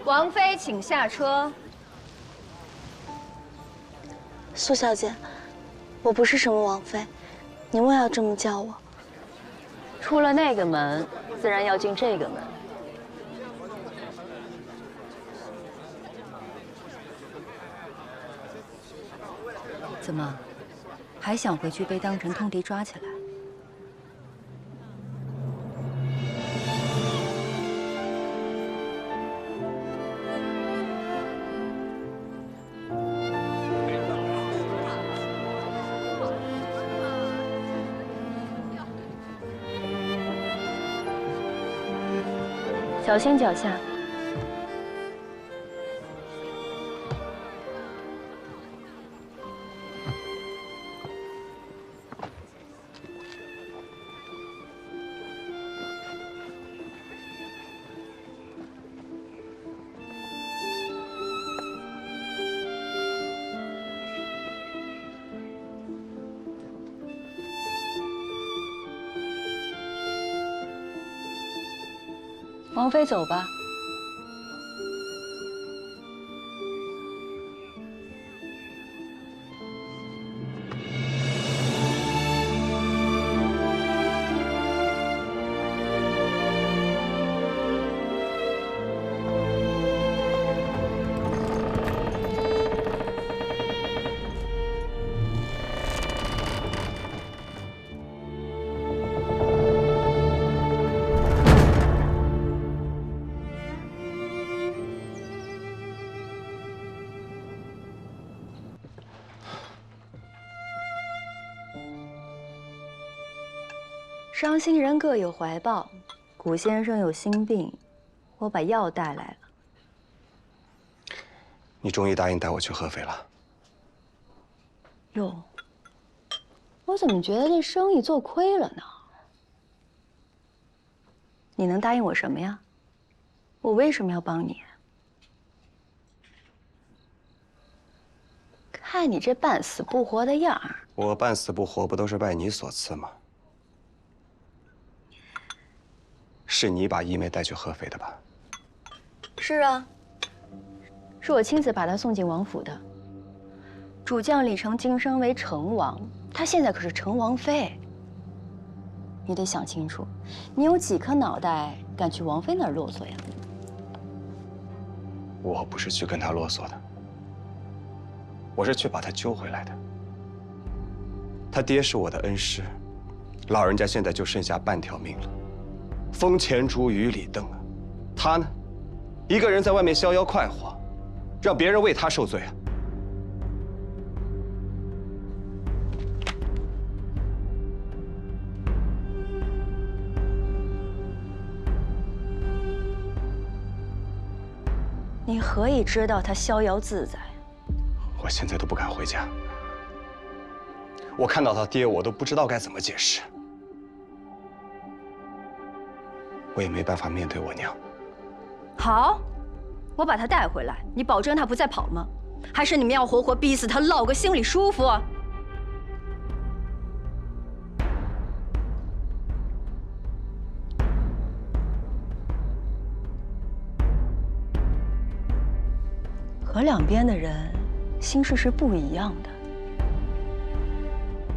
王妃，请下车。苏小姐，我不是什么王妃，您为要这么叫我？出了那个门，自然要进这个门。怎么，还想回去被当成通敌抓起来？ 小心脚下。王妃，走吧。伤心人各有怀抱，古先生有心病，我把药带来了。你终于答应带我去合肥了。哟，我怎么觉得这生意做亏了呢？你能答应我什么呀？我为什么要帮你？看你这半死不活的样儿，我半死不活，不都是拜你所赐吗？ 是你把一梅带去合肥的吧？是啊，是我亲自把她送进王府的。主将李成晋升为成王，她现在可是成王妃。你得想清楚，你有几颗脑袋敢去王妃那儿啰嗦呀？我不是去跟她啰嗦的，我是去把她救回来的。她爹是我的恩师，老人家现在就剩下半条命了。 风前烛雨里灯啊，他呢，一个人在外面逍遥快活，让别人为他受罪啊！你何以知道他逍遥自在？我现在都不敢回家，我看到他爹，我都不知道该怎么解释。 我也没办法面对我娘。好，我把她带回来，你保证她不再跑吗？还是你们要活活逼死她，落个心里舒服？河两边的人心事是不一样的。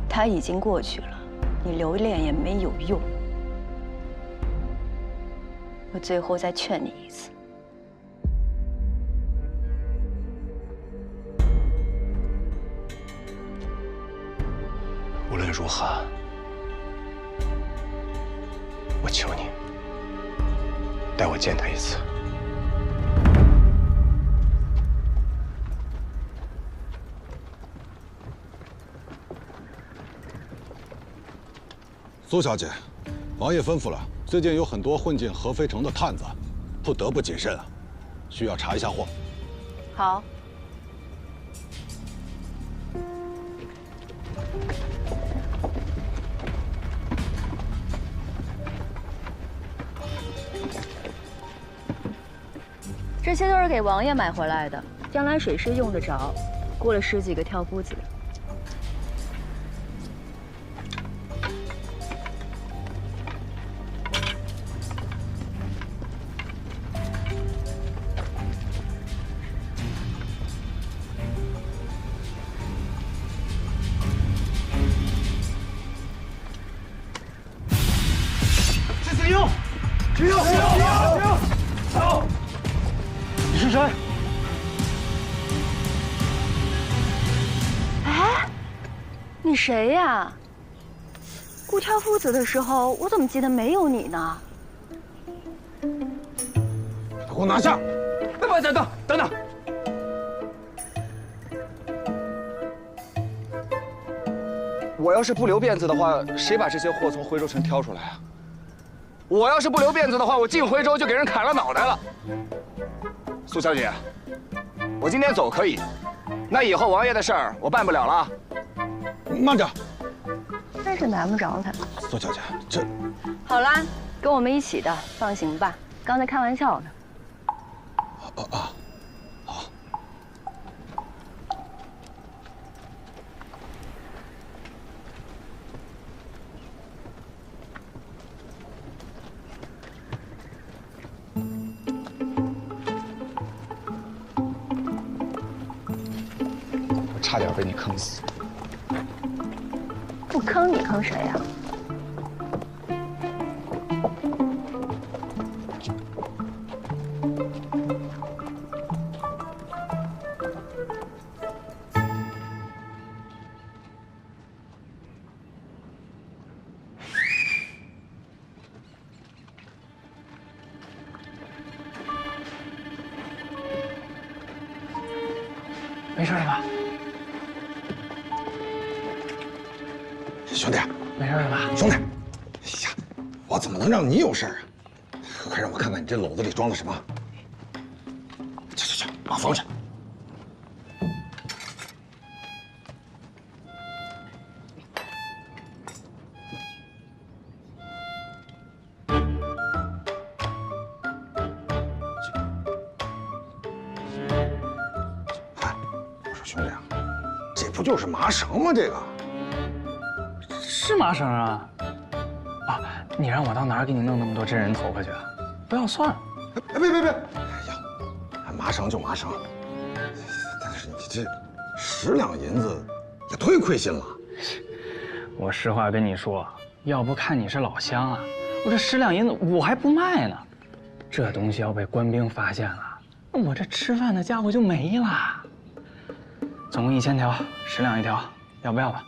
它已经过去了，你留恋也没有用。 我最后再劝你一次，无论如何，我求你带我见他一次。苏小姐，王爷吩咐了。 最近有很多混进合肥城的探子，不得不谨慎啊，需要查一下货。好。这些都是给王爷买回来的，将来水师用得着，雇了10几个挑夫子。神。哎，你谁呀？孤挑夫子的时候，我怎么记得没有你呢？给我拿下！不，等等。我要是不留辫子的话，谁把这些货从徽州城挑出来啊？我要是不留辫子的话，我进徽州就给人砍了脑袋了。苏小姐，我今天走可以，那以后王爷的事儿我办不了了。慢着，真是难不着他。苏小姐，这好啦，跟我们一起的，放行吧。刚才开玩笑呢。好。我差点被你坑死。不坑你坑谁呀？没事了吧？兄弟，没事了吧？兄弟，哎呀，我怎么能让你有事儿啊？快让我看看你这篓子里装的什么。去，把封上。哎，我说兄弟啊，这不就是麻绳吗？这个。是麻绳啊！啊，你让我到哪儿给你弄那么多真人头发去啊？不要算了。哎，别！哎呀，麻绳就麻绳，但是你这10两银子也忒亏心了。我实话跟你说，要不看你是老乡啊，我这10两银子我还不卖呢。这东西要被官兵发现了，那我这吃饭的家伙就没了。总共1000条，10两一条，要不要吧？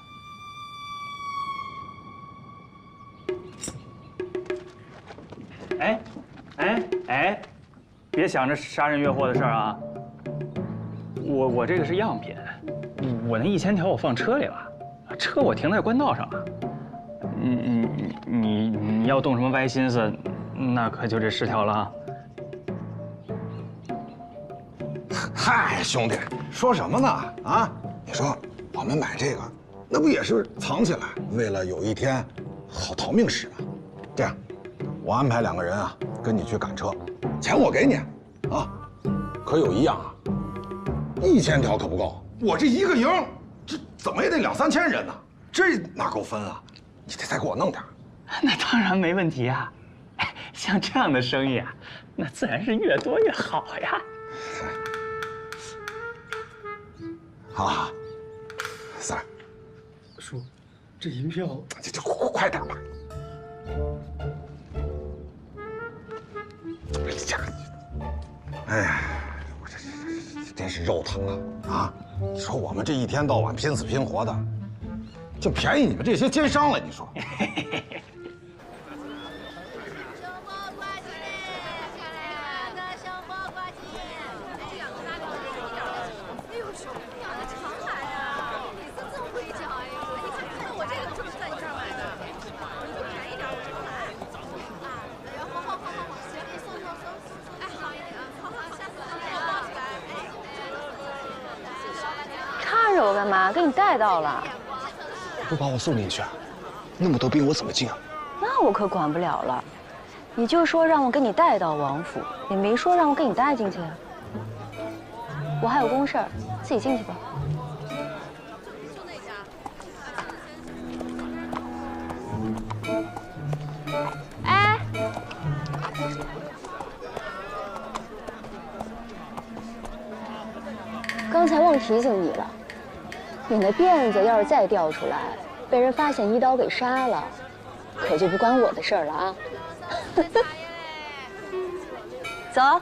哎，别想着杀人越货的事儿啊！我这个是样品，我那1000条我放车里了，车我停在官道上了。你要动什么歪心思，那可就这10条了啊！嗨，兄弟，说什么呢？啊，你说我们买这个，那不也是藏起来，为了有一天好逃命使吗？这样，我安排2个人啊，跟你去赶车，钱我给你，啊，可有一样啊，1000条可不够，我这一个营，这怎么也得2、3千人呢，这哪够分啊？你得再给我弄点。那当然没问题啊！哎，像这样的生意啊，那自然是越多越好呀。好，三儿，叔，这银票，就快点吧。哎呀，我这真是肉疼啊！啊，你说我们这一天到晚拼死拼活的，就便宜你们这些奸商了，你说？看着我干嘛？给你带到了。不把我送进去啊？那么多兵我怎么进啊？那我可管不了了。你就说让我给你带到王府，也没说让我给你带进去啊。我还有公事儿，自己进去吧。哎，刚才忘提醒你了，你那辫子要是再掉出来，被人发现一刀给杀了，可就不关我的事儿了啊！走。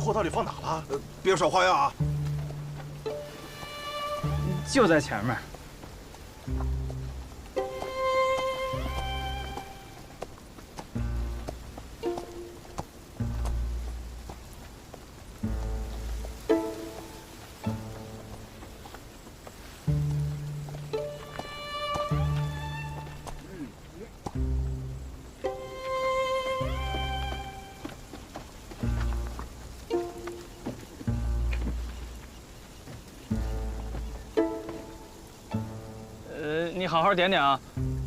货到底放哪了？别耍花样啊！就在前面。你好好点点啊，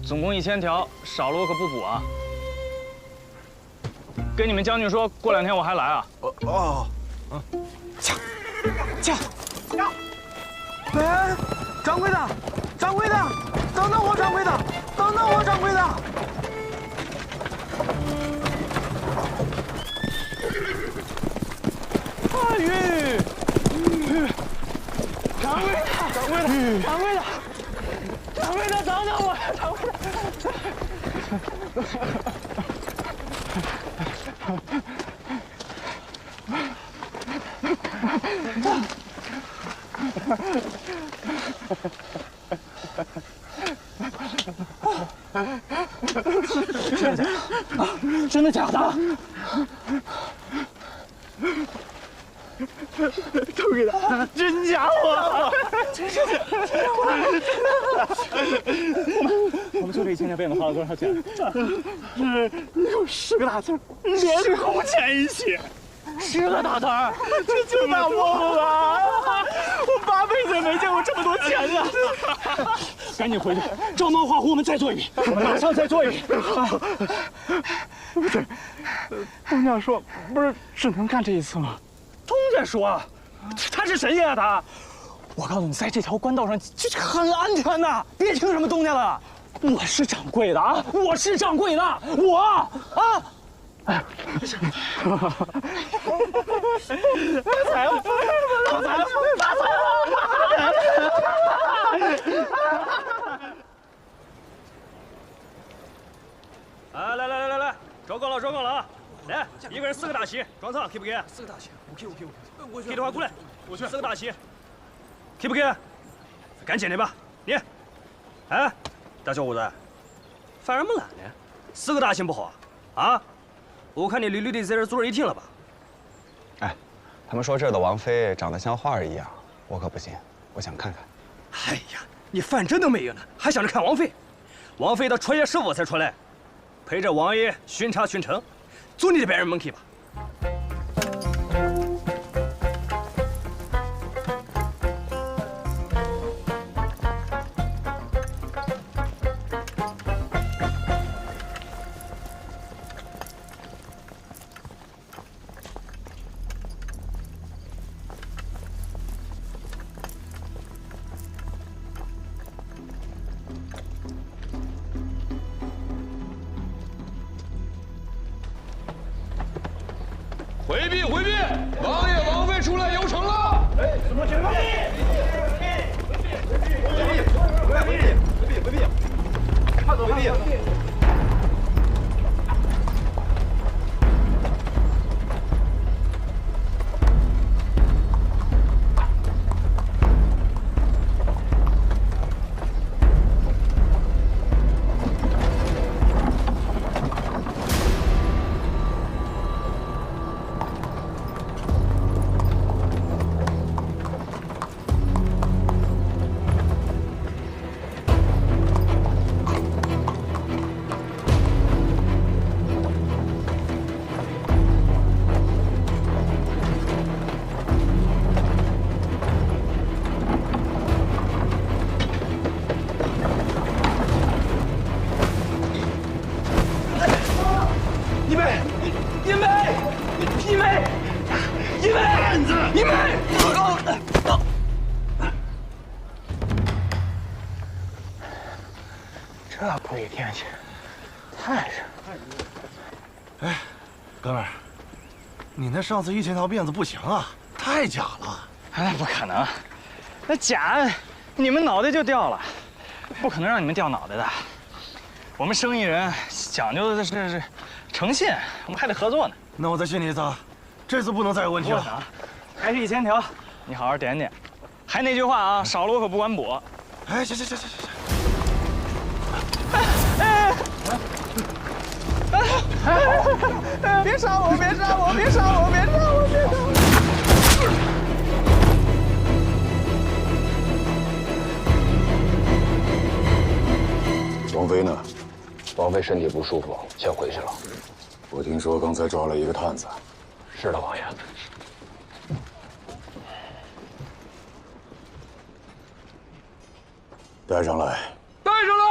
总共1000条，少了我可不补啊。跟你们将军说，过2天我还来啊。驾！哎，掌柜的，掌柜的，等等我，掌柜的，等等我，掌柜的。阿玉，掌柜的，掌柜的，掌柜的。掌柜的，等等我！掌柜的，真的假的？掌柜的，真假货？真是我们就这1000条辫子花了多少钱？有10个大字，连工钱一起。10个大字儿，这就大疯了！我8辈子也没见过这么多钱呢！赶紧回去，照猫画虎，我们再做一笔，马上再做一笔。不是，东家说不是只能干这一次吗？东家说，他是神仙啊他！我告诉你，在这条官道上就是很安全的，别听什么东家的。我是掌柜的啊，我是掌柜的，我啊！哎，发财了！发财了！发财了！来，装够了啊！来，一个人4个大旗，装仓，可不可以？4个大旗 ，OK。可以的话过来，我去。4个大旗，可不可以？赶紧的吧，你。哎，大小伙子，犯什么懒呢？4个大旗不好啊？我看你屡屡的在这坐着一天了吧？哎，他们说这儿的王妃长得像画儿一样，我可不信，我想看看。哎呀，你饭真都没有呢，还想着看王妃？王妃的传业师傅才出来，陪着王爷巡查巡城，做你的别人门去吧。回避！王爷、王妃出来游城了！哎，什么情况？回避！快走！回避！你们，这不雨天气，太热。哎，哥们儿，你那上次1000条辫子不行啊，太假了。哎，不可能，那假，你们脑袋就掉了，不可能让你们掉脑袋的。我们生意人讲究的是诚信，我们还得合作呢。那我再训你一次，这次不能再有问题了啊！还是1000条，你好好点点。还那句话啊，少了我可不管补。哎，行。别杀我！别杀我！别杀我！别杀我！别杀我！王妃呢？王妃身体不舒服，先回去了。我听说刚才抓了一个探子。是的，王爷。带上来。带上来！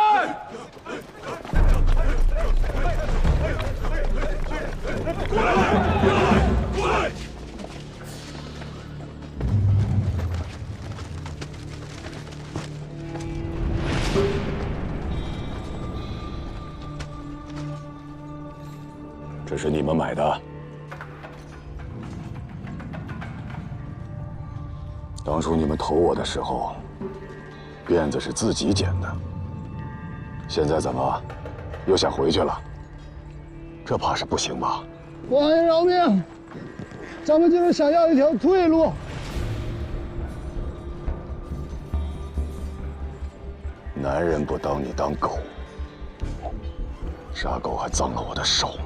过来！这是你们买的。当初你们投我的时候，辫子是自己剪的。现在怎么又想回去了？这怕是不行吧？王爷饶命！咱们就是想要一条退路。男人不当你当狗，杀狗还脏了我的手。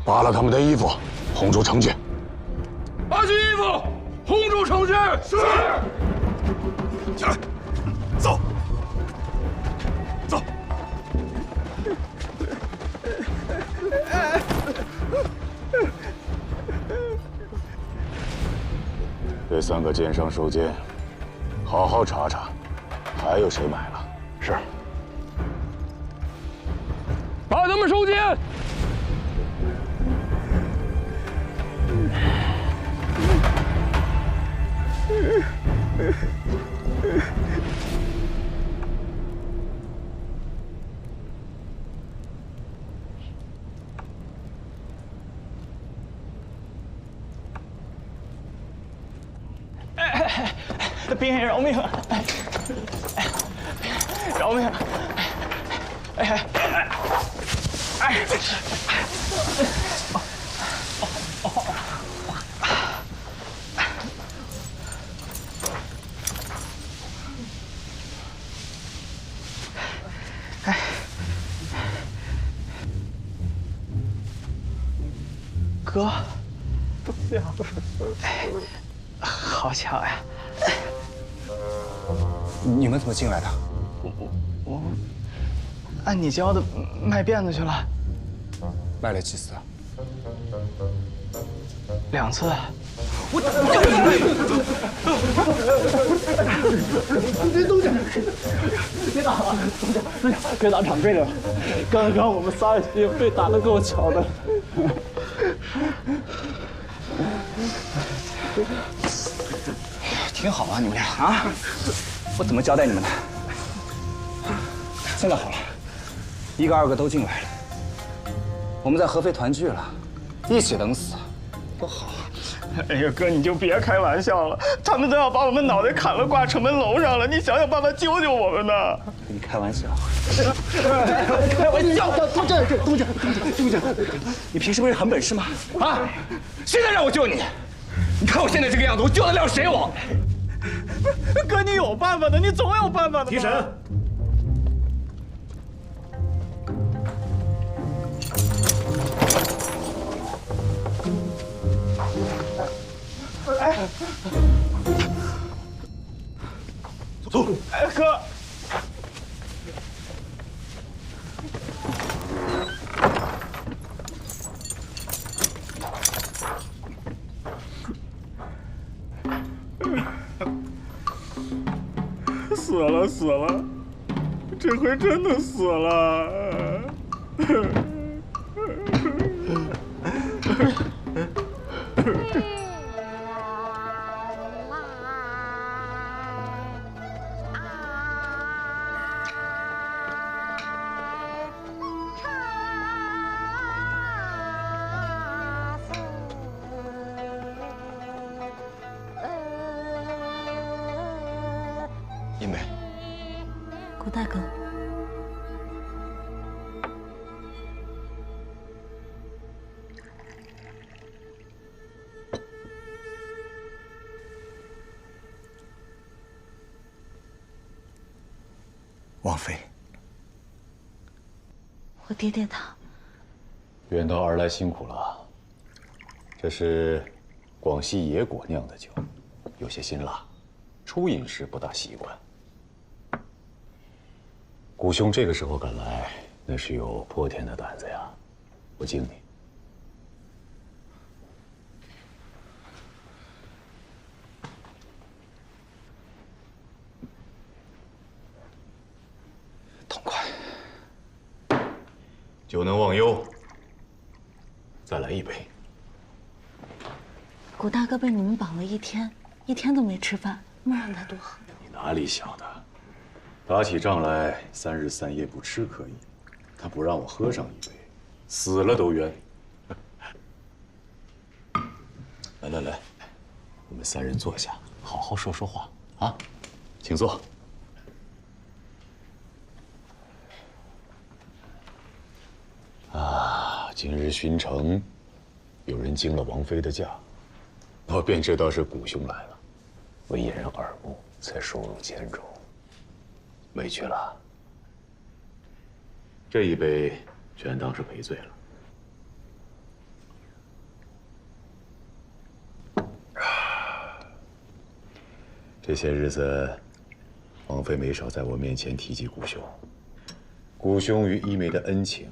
扒了他们的衣服，轰出城去。扒去衣服，轰出城去。是。起来，走。走。这3个奸商收监，好好查查，还有谁买了？是。把他们收监。兵爷饶命！饶命！哥，好巧呀！你们怎么进来的？我按你教的卖辫子去了。卖了几次？ 2次。我东家，别打了，东家，别打掌柜的了。刚刚我们仨也被打得够巧的。挺好啊，你们俩啊，我怎么交代你们的？现在好了，1个2个都进来了，我们在合肥团聚了，一起等死，多好啊！哎呀，哥，你就别开玩笑了，他们都要把我们脑袋砍了挂城门楼上了，你想想办法救救我们呢！跟你开玩笑，开玩笑！东家，你平时不是很本事吗？啊！现在让我救你，你看我现在这个样子，我救得了谁我？哥，你有办法的，你总有办法的。提神。 哎，走，哎，哥，死了，这回真的死了。英梅，顾大哥，王妃，我爹爹他。远道而来辛苦了。这是广西野果酿的酒，有些辛辣，初饮时不大习惯。谷兄这个时候赶来，那是有泼天的胆子呀，我敬你。痛快。酒能忘忧，再来一杯。谷大哥被你们绑了一天，一天都没吃饭，那么让他多喝。你哪里晓得？打起仗来，3日3夜不吃可以，他不让我喝上一杯，死了都冤。来来来，我们3人坐下，好好说说话啊，请坐。啊，今日巡城，有人惊了王妃的驾，我便知道是谷兄来了，为掩人耳目，才收入监中。委屈了，这一杯全当是赔罪了。这些日子，王妃没少在我面前提及谷兄。谷兄与一梅的恩情，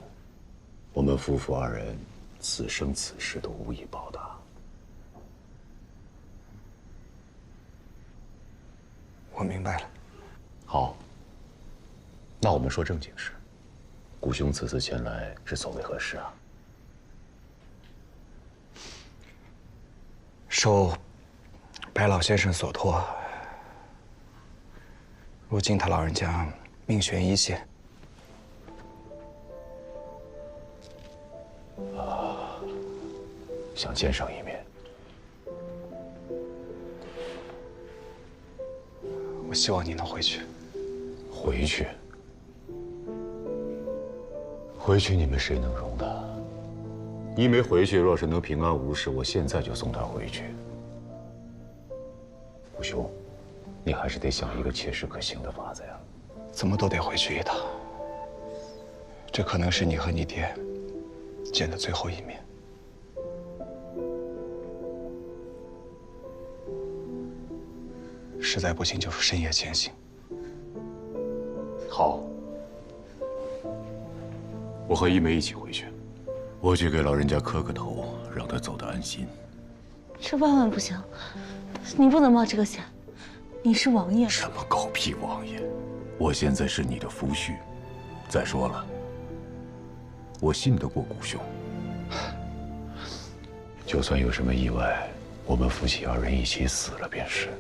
我们夫妇2人此生此世都无以报答。我明白了。好，那我们说正经事。谷兄此次前来是所为何事啊？受白老先生所托，如今他老人家命悬一线。想见上一面。我希望你能回去。回去？回去你们谁能容得？一梅回去若是能平安无事，我现在就送她回去。谷兄，你还是得想一个切实可行的法子呀。怎么都得回去一趟。这可能是你和你爹见的最后一面。实在不行，就是深夜前行。好，我和一梅一起回去，我去给老人家磕个头，让他走得安心。这万万不行，你不能冒这个险。你是王爷。什么狗屁王爷？我现在是你的夫婿。再说了，我信得过谷兄。就算有什么意外，我们夫妻2人一起死了便是。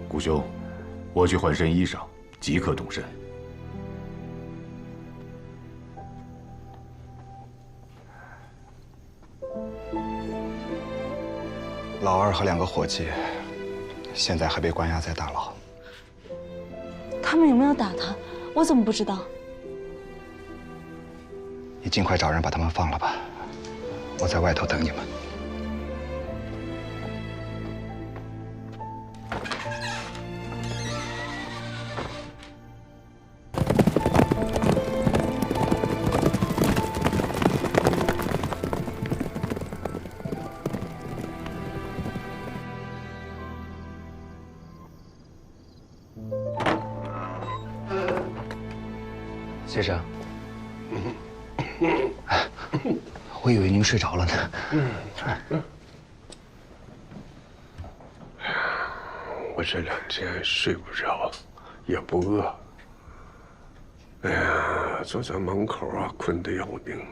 谷兄，我去换身衣裳，即刻动身。老二和2个伙计，现在还被关押在大牢。他们有没有打他？我怎么不知道？你尽快找人把他们放了吧，我在外头等你们。先生，我以为您睡着了呢。我这2天睡不着，也不饿。哎呀，坐在门口啊，困得要命，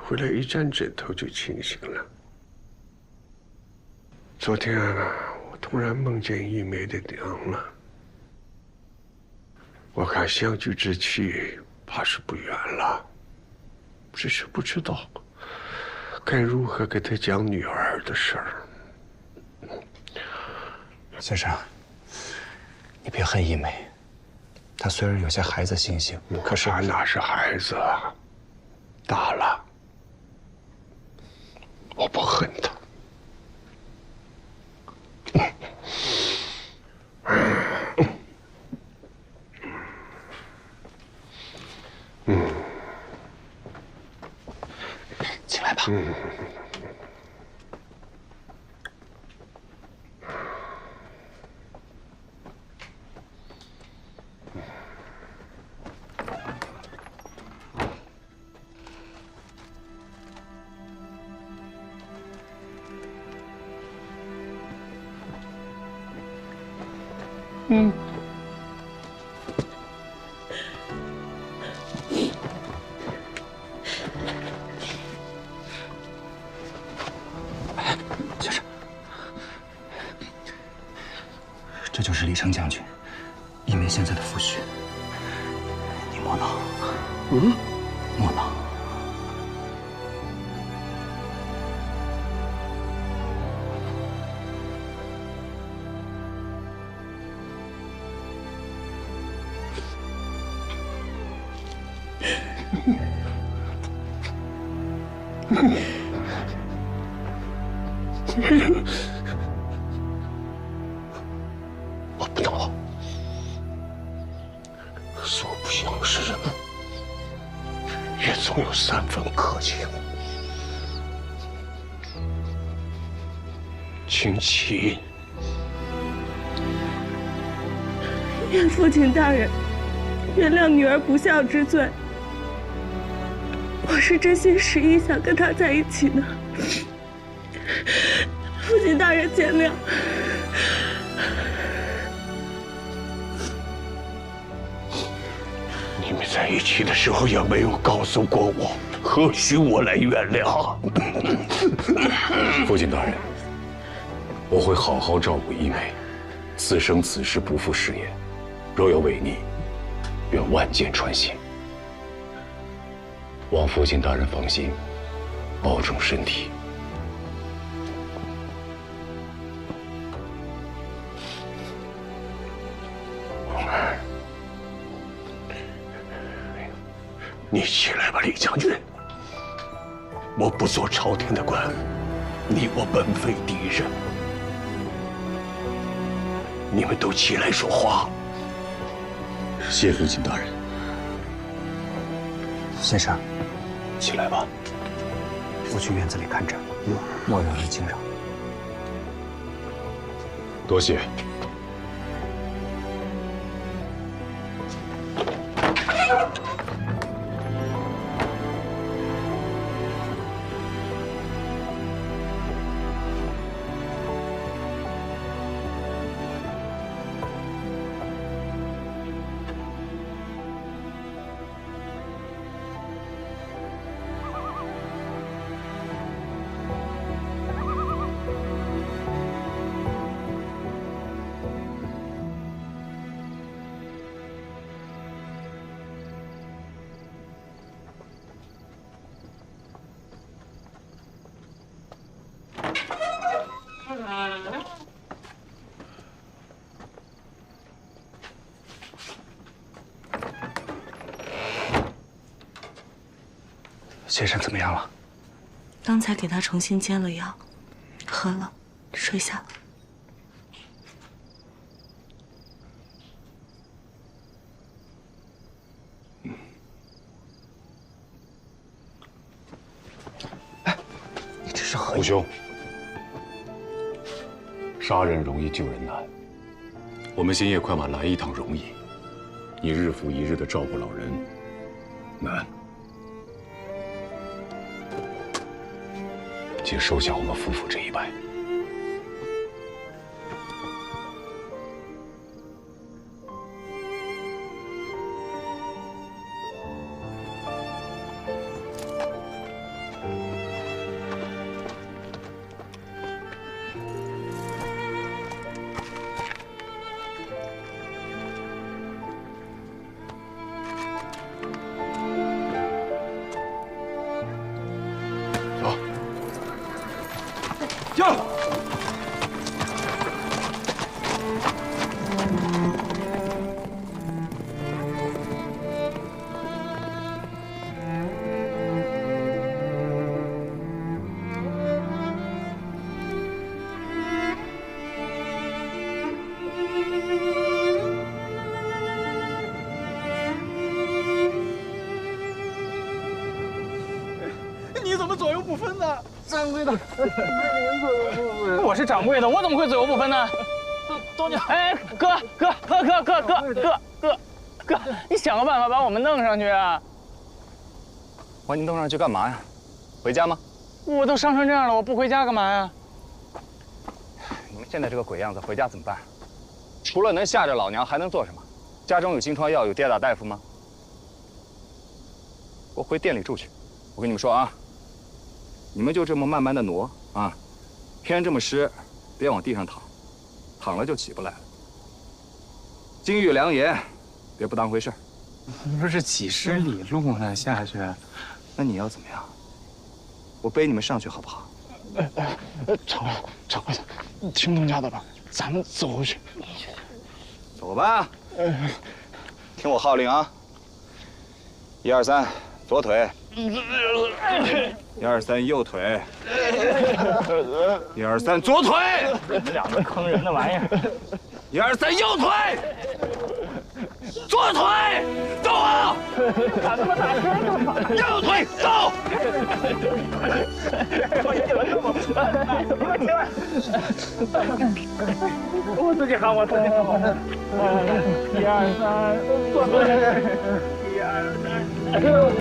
回来一沾枕头就清醒了。昨天啊，我突然梦见一梅的娘了。我看相聚之期怕是不远了，只是不知道该如何给她讲女儿的事儿。先生，你别恨一梅，她虽然有些孩子性性，可是她哪是孩子啊，大了。我不恨她。先生，这就是李成将军，一梅现在的夫婿。你莫恼，莫恼。我不恼，所不相识，也总有3分客情。请起。愿父亲大人原谅女儿不孝之罪。我是真心实意想跟他在一起的，父亲大人见谅。你们在一起的时候也没有告诉过我，何须我来原谅？父亲大人，我会好好照顾一梅，此生此世不负誓言。若有违逆，愿万箭穿心。望父亲大人放心，保重身体。你起来吧，李将军。我不做朝廷的官，你我本非敌人。你们都起来说话。谢父亲大人。先生，起来吧。我去院子里看着，莫让人惊扰。多谢。先生怎么样了？刚才给他重新煎了药，喝了，睡下了。你这是何虎兄，杀人容易救人难。我们星夜快马来一趟容易，你日复一日的照顾老人难。请收下我们夫妇这一拜。走。不分呢？掌柜的，您左右不分。我是掌柜的，我怎么会左右不分呢？都娘，哎，哥，你想个办法把我们弄上去啊！把你弄上去干嘛呀？回家吗？我都伤成这样了，我不回家干嘛呀？你们现在这个鬼样子，回家怎么办？除了能吓着老娘，还能做什么？家中有金疮药，有跌打大夫吗？我回店里住去。我跟你们说啊，你们就这么慢慢的挪啊，天这么湿，别往地上躺，躺了就起不来了。金玉良言，别不当回事儿。不是几十里路呢，下去。那你要怎么样？我背你们上去好不好？掌柜的，你听农家的吧，咱们走回去。走吧。听我号令啊！1、2、3，左腿。1、2、3，右腿。1、2、3，左腿。你们两个坑人的玩意儿。1、2、3，右腿。左腿，走啊！打他妈打车干嘛？右腿，走！我自己喊，1、2、3，左腿。1、2、3，右腿。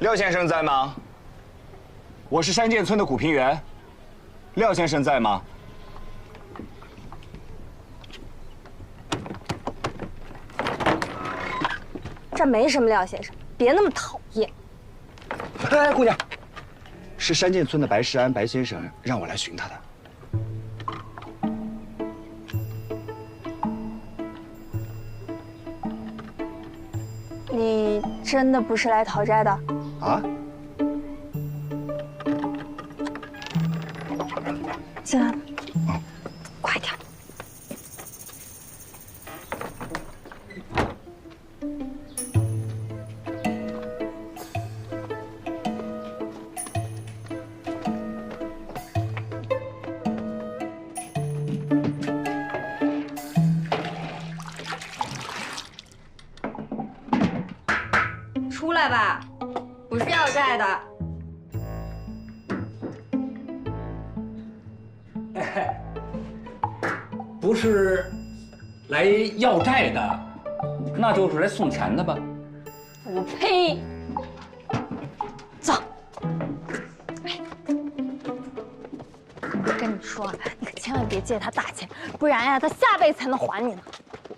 廖先生在吗？我是山涧村的古平原，廖先生在吗？这没什么，廖先生，别那么讨厌。哎，姑娘，是山涧村的白世安白先生让我来寻他的。你真的不是来讨债的？啊？进来吧。快点。出来吧，不是要债的。不是来要债的，那就是来送钱的吧？我呸！走。我跟你说，你可千万别借他大钱，不然呀，他下辈子才能还你呢。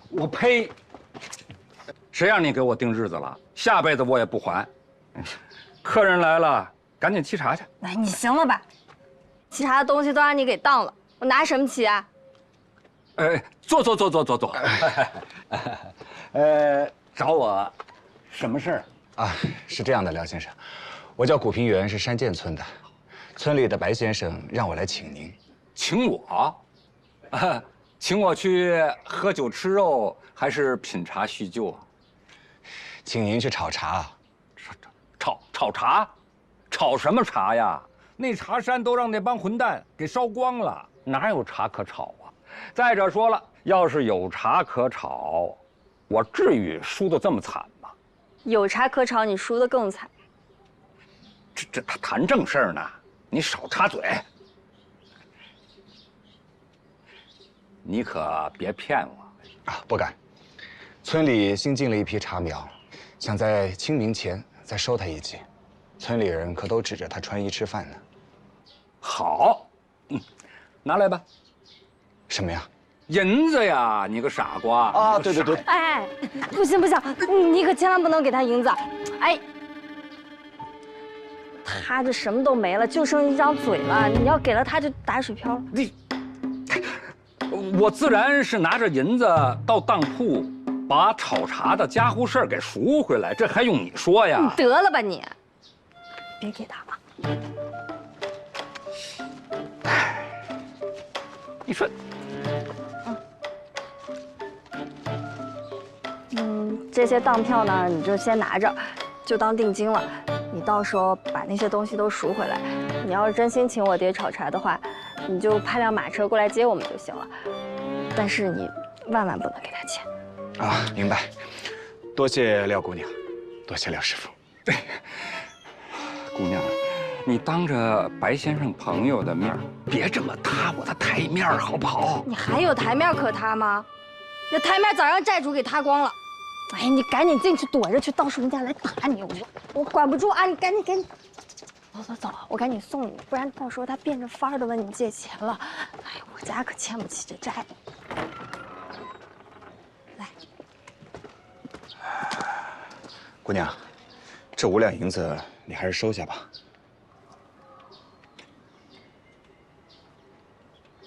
我呸！谁让你给我定日子了？下辈子我也不还。客人来了，赶紧沏茶去。哎，你行了吧？沏茶的东西都让你给当了，我拿什么沏啊？坐。找我什么事儿啊？是这样的，廖先生，我叫古平原，是山涧村的，村里的白先生让我来请您。请我？请我去喝酒吃肉，还是品茶叙旧啊？请您去炒茶。炒茶？炒什么茶呀？那茶山都让那帮混蛋给烧光了，哪有茶可炒啊？再者说了，要是有茶可炒，我至于输得这么惨吗？有茶可炒，你输得更惨。这他谈正事儿呢，你少插嘴。你可别骗我啊！不敢。村里新进了一批茶苗，想在清明前再收他一季。村里人可都指着他穿衣吃饭呢。好，拿来吧。什么呀？银子呀！你个傻瓜啊！对。哎，不行，你可千万不能给他银子。哎，他这什么都没了，就剩一张嘴了。你要给了他，就打水漂了。我自然是拿着银子到当铺，把炒茶的家伙事儿给赎回来，这还用你说呀？得了吧你，别给他了。你说，这些当票呢，你就先拿着，就当定金了。你到时候把那些东西都赎回来。你要是真心请我爹炒茶的话，你就派辆马车过来接我们就行了。但是你万万不能给他钱。啊，明白。多谢廖姑娘，多谢廖师傅。姑娘，你当着白先生朋友的面，别这么塌我的台面好不好？你还有台面可塌吗？那台面早让债主给塌光了。哎，你赶紧进去躲着去，到时候人家来打你，我管不住啊！你赶紧，走，我赶紧送你，不然到时候他变着法儿的问你借钱了。哎，我家可欠不起这债。来，姑娘，这5两银子你还是收下吧。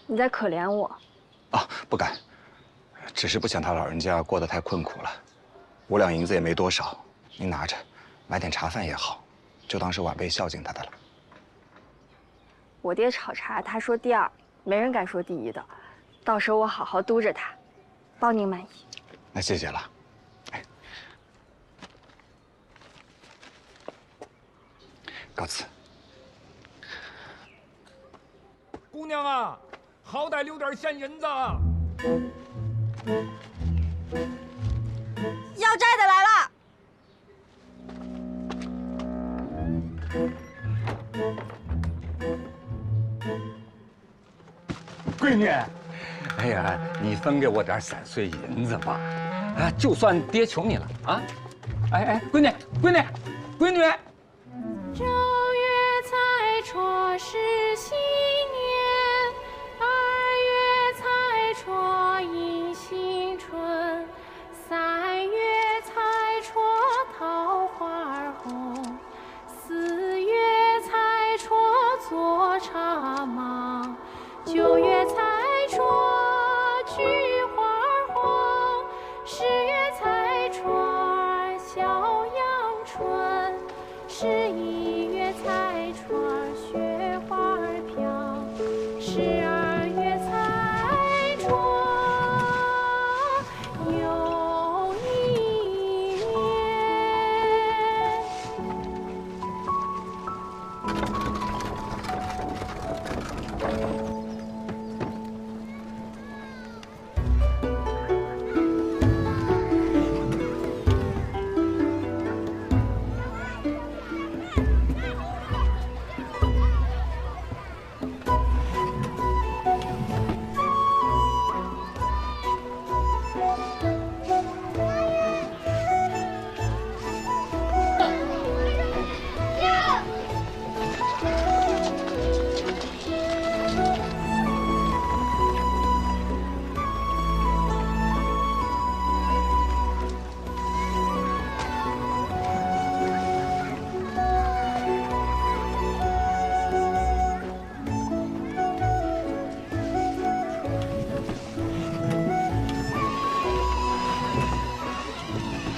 你在可怜我？啊，不敢，只是不想他老人家过得太困苦了。5两银子也没多少，您拿着，买点茶饭也好，就当是晚辈孝敬他的了。我爹炒茶，他说第2，没人敢说第1的。到时候我好好督着他，包您满意。那谢谢了。告辞。姑娘啊，好歹留点现银子。要债的来了。闺女，哎呀，你分给我点散碎银子吧，啊，就算爹求你了啊！哎，闺女，正月财戳是新年，2月财戳迎新春，3月财戳桃花红，4月财戳坐茶忙，9月财戳菊花红，10月财戳小阳春，11月财戳雪花飘，12月财戳又一年。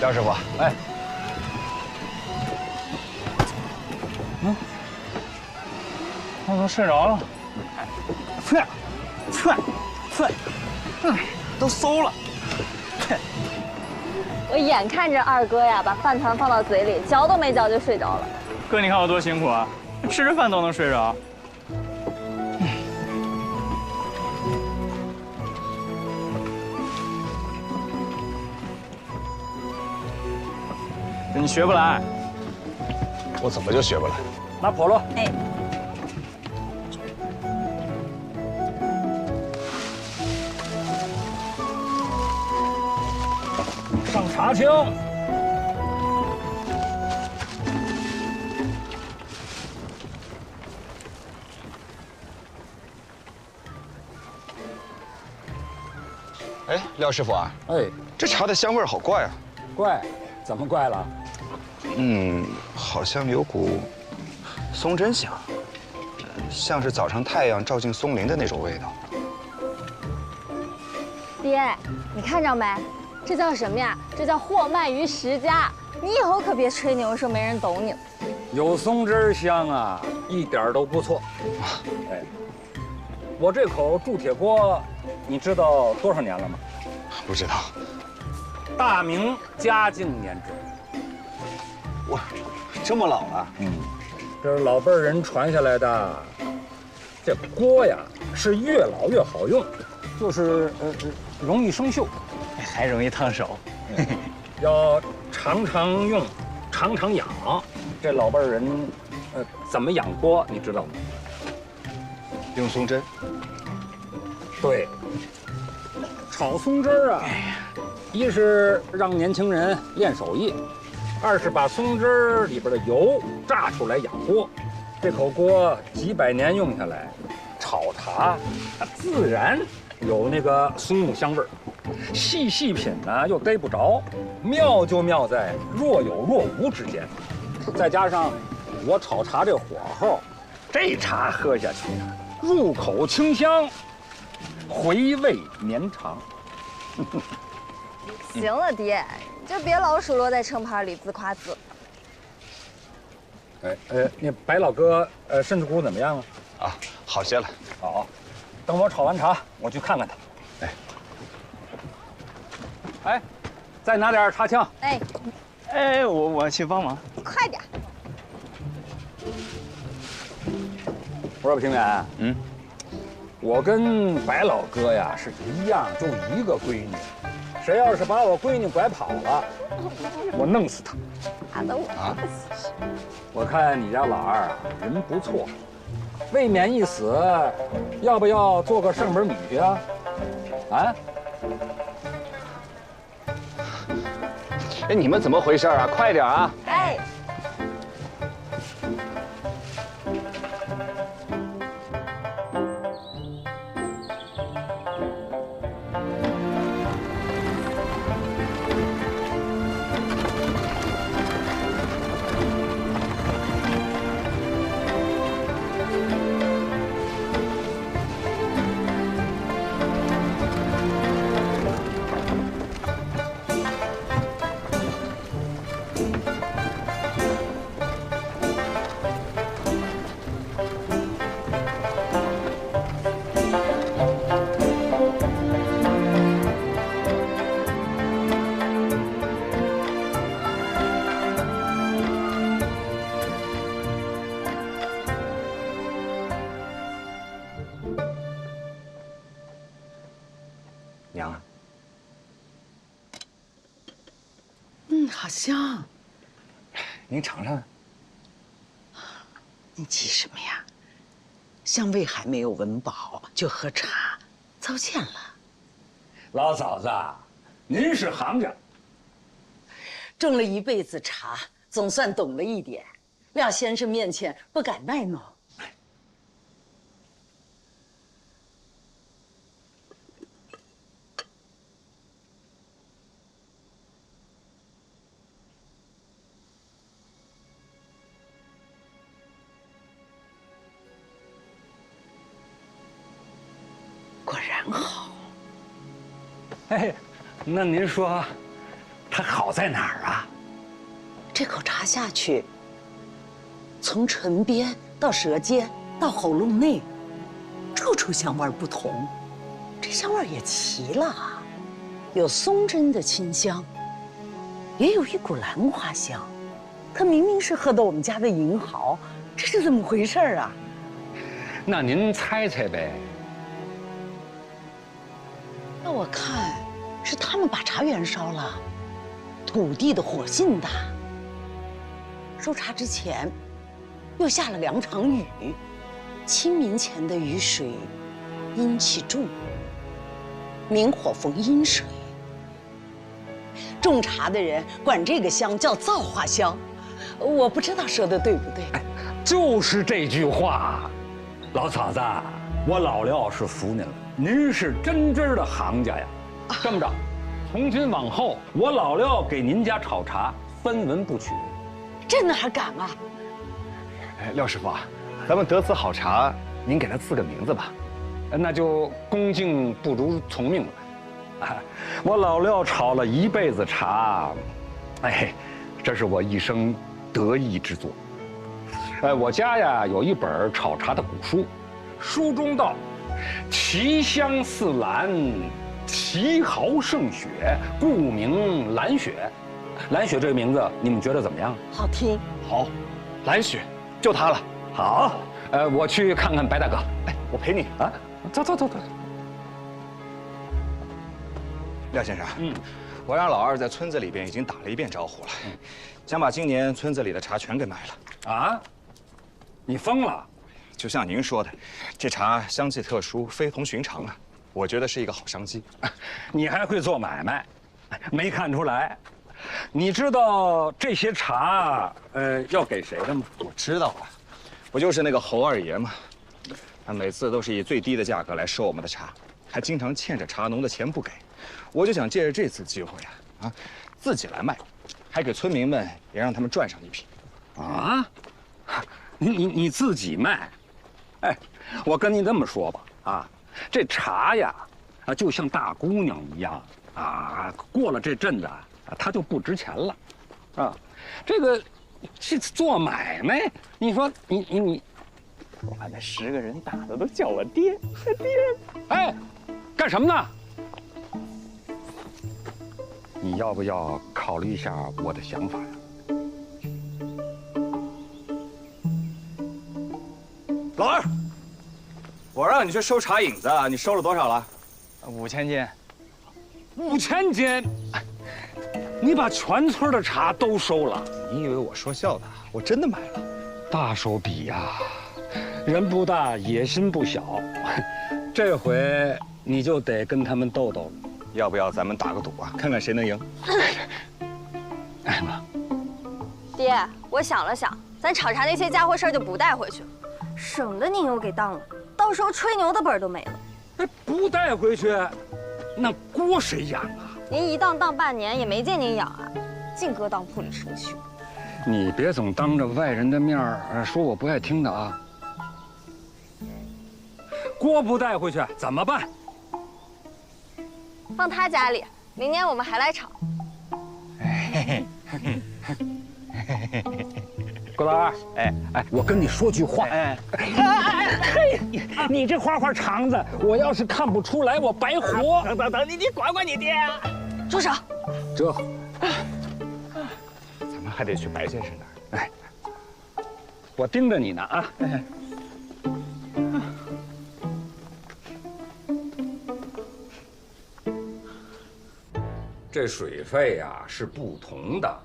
廖师傅，哎，我怎么睡着了？都馊了。我眼看着二哥呀，把饭团放到嘴里，嚼都没嚼就睡着了。哥，你看我多辛苦啊，吃着饭都能睡着。你学不来，我怎么就学不来？拿笸箩。哎，上茶青。哎，廖师傅啊，哎，这茶的香味好怪啊！怪？怎么怪了？好像有股松针香，像是早上太阳照进松林的那种味道。爹，你看着没？这叫什么呀？这叫货卖于十家。你以后可别吹牛说没人懂你了。有松枝香啊，一点都不错。哎，我这口铸铁锅，你知道多少年了吗？不知道。大明嘉靖年制。哇，这么老了？这是老辈人传下来的。这锅呀，是越老越好用，就是容易生锈，还容易烫手。要常常用，常常养。这老辈人，怎么养锅你知道吗？用松针。对，炒松枝啊，一是让年轻人练手艺，二是把松枝里边的油榨出来养锅。这口锅几百年用下来，炒茶它自然有那个松木香味儿。细品呢又逮不着，妙就妙在若有若无之间。再加上我炒茶这火候，这茶喝下去啊，入口清香，回味绵长。行了，爹，你就别老数落在秤盘里自夸自。那白老哥，身子骨怎么样啊？啊，好些了。好，等我炒完茶，我去看看他。哎，再拿点茶枪。我去帮忙。你快点。我说平原，我跟白老哥呀是一样，就一个闺女。谁要是把我闺女拐跑了，我弄死他。打得我啊！我看你家老二啊，人不错，未免一死，要不要做个上门女婿啊？啊？哎，你们怎么回事啊？快点啊！哎。娘啊，好香。您尝尝。你急什么呀？香味还没有闻饱就喝茶，糟践了。老嫂子，您是行家，种了一辈子茶，总算懂了一点。廖先生面前不敢卖弄。果然好。哎，那您说，它好在哪儿啊？这口茶下去，从唇边到舌尖到喉咙内，处处香味不同。这香味也齐了，有松针的清香，也有一股兰花香。它明明是喝的我们家的银毫，这是怎么回事啊？那您猜猜呗。那我看是他们把茶园烧了，土地的火性大。收茶之前，又下了2场雨，清明前的雨水阴气重，明火逢阴水。种茶的人管这个香叫造化香，我不知道说的对不对。就是这句话，老嫂子，我老廖是服您了，您是真真的行家呀。这么着，从今往后，我老廖给您家炒茶分文不取。这哪敢啊！哎，廖师傅啊，咱们得此好茶，您给它赐个名字吧。那就恭敬不如从命了。我老廖炒了一辈子茶，哎，这是我一生得意之作。我家呀有一本炒茶的古书，书中道：奇香似兰，奇豪胜雪，故名兰雪。兰雪这个名字，你们觉得怎么样？好听。好，兰雪，就它了。好，我去看看白大哥。哎，我陪你啊。走。廖先生，我让老二在村子里边已经打了一遍招呼了，想把今年村子里的茶全给卖了。啊？你疯了？就像您说的，这茶香气特殊，非同寻常啊，我觉得是一个好商机。你还会做买卖？没看出来。你知道这些茶，要给谁的吗？我知道啊，不就是那个侯二爷吗？他每次都是以最低的价格来收我们的茶，还经常欠着茶农的钱不给。我就想借着这次机会啊，自己来卖，还给村民们也让他们赚上一匹。啊？你自己卖？哎，我跟你这么说吧，啊，这茶呀，就像大姑娘一样啊，过了这阵子啊，它就不值钱了，啊，这做买卖，你说你，我把那10个人打的都叫我爹，爹！哎，干什么呢？你要不要考虑一下我的想法呀？老二，我让你去收茶引子，你收了多少了？5000斤。5000斤？你把全村的茶都收了？你以为我说笑的？我真的买了。大手笔呀！人不大，野心不小。这回你就得跟他们斗斗了。要不要咱们打个赌啊？看看谁能赢？哎妈！爹，我想了想，咱炒茶那些家伙事儿就不带回去了，省得您又给当了，到时候吹牛的本都没了。哎，不带回去，那锅谁养啊？您一当半年，也没见您养啊，净搁当铺里生锈。你别总当着外人的面说我不爱听的啊。锅不带回去怎么办？放他家里，明年我们还来炒。郭老二，哎，我跟你说句话，你这花肠子，我要是看不出来，我白活。等，你管管你爹啊！住手！这，咱们还得去白先生那儿。哎，我盯着你呢啊！这水费呀是不同的，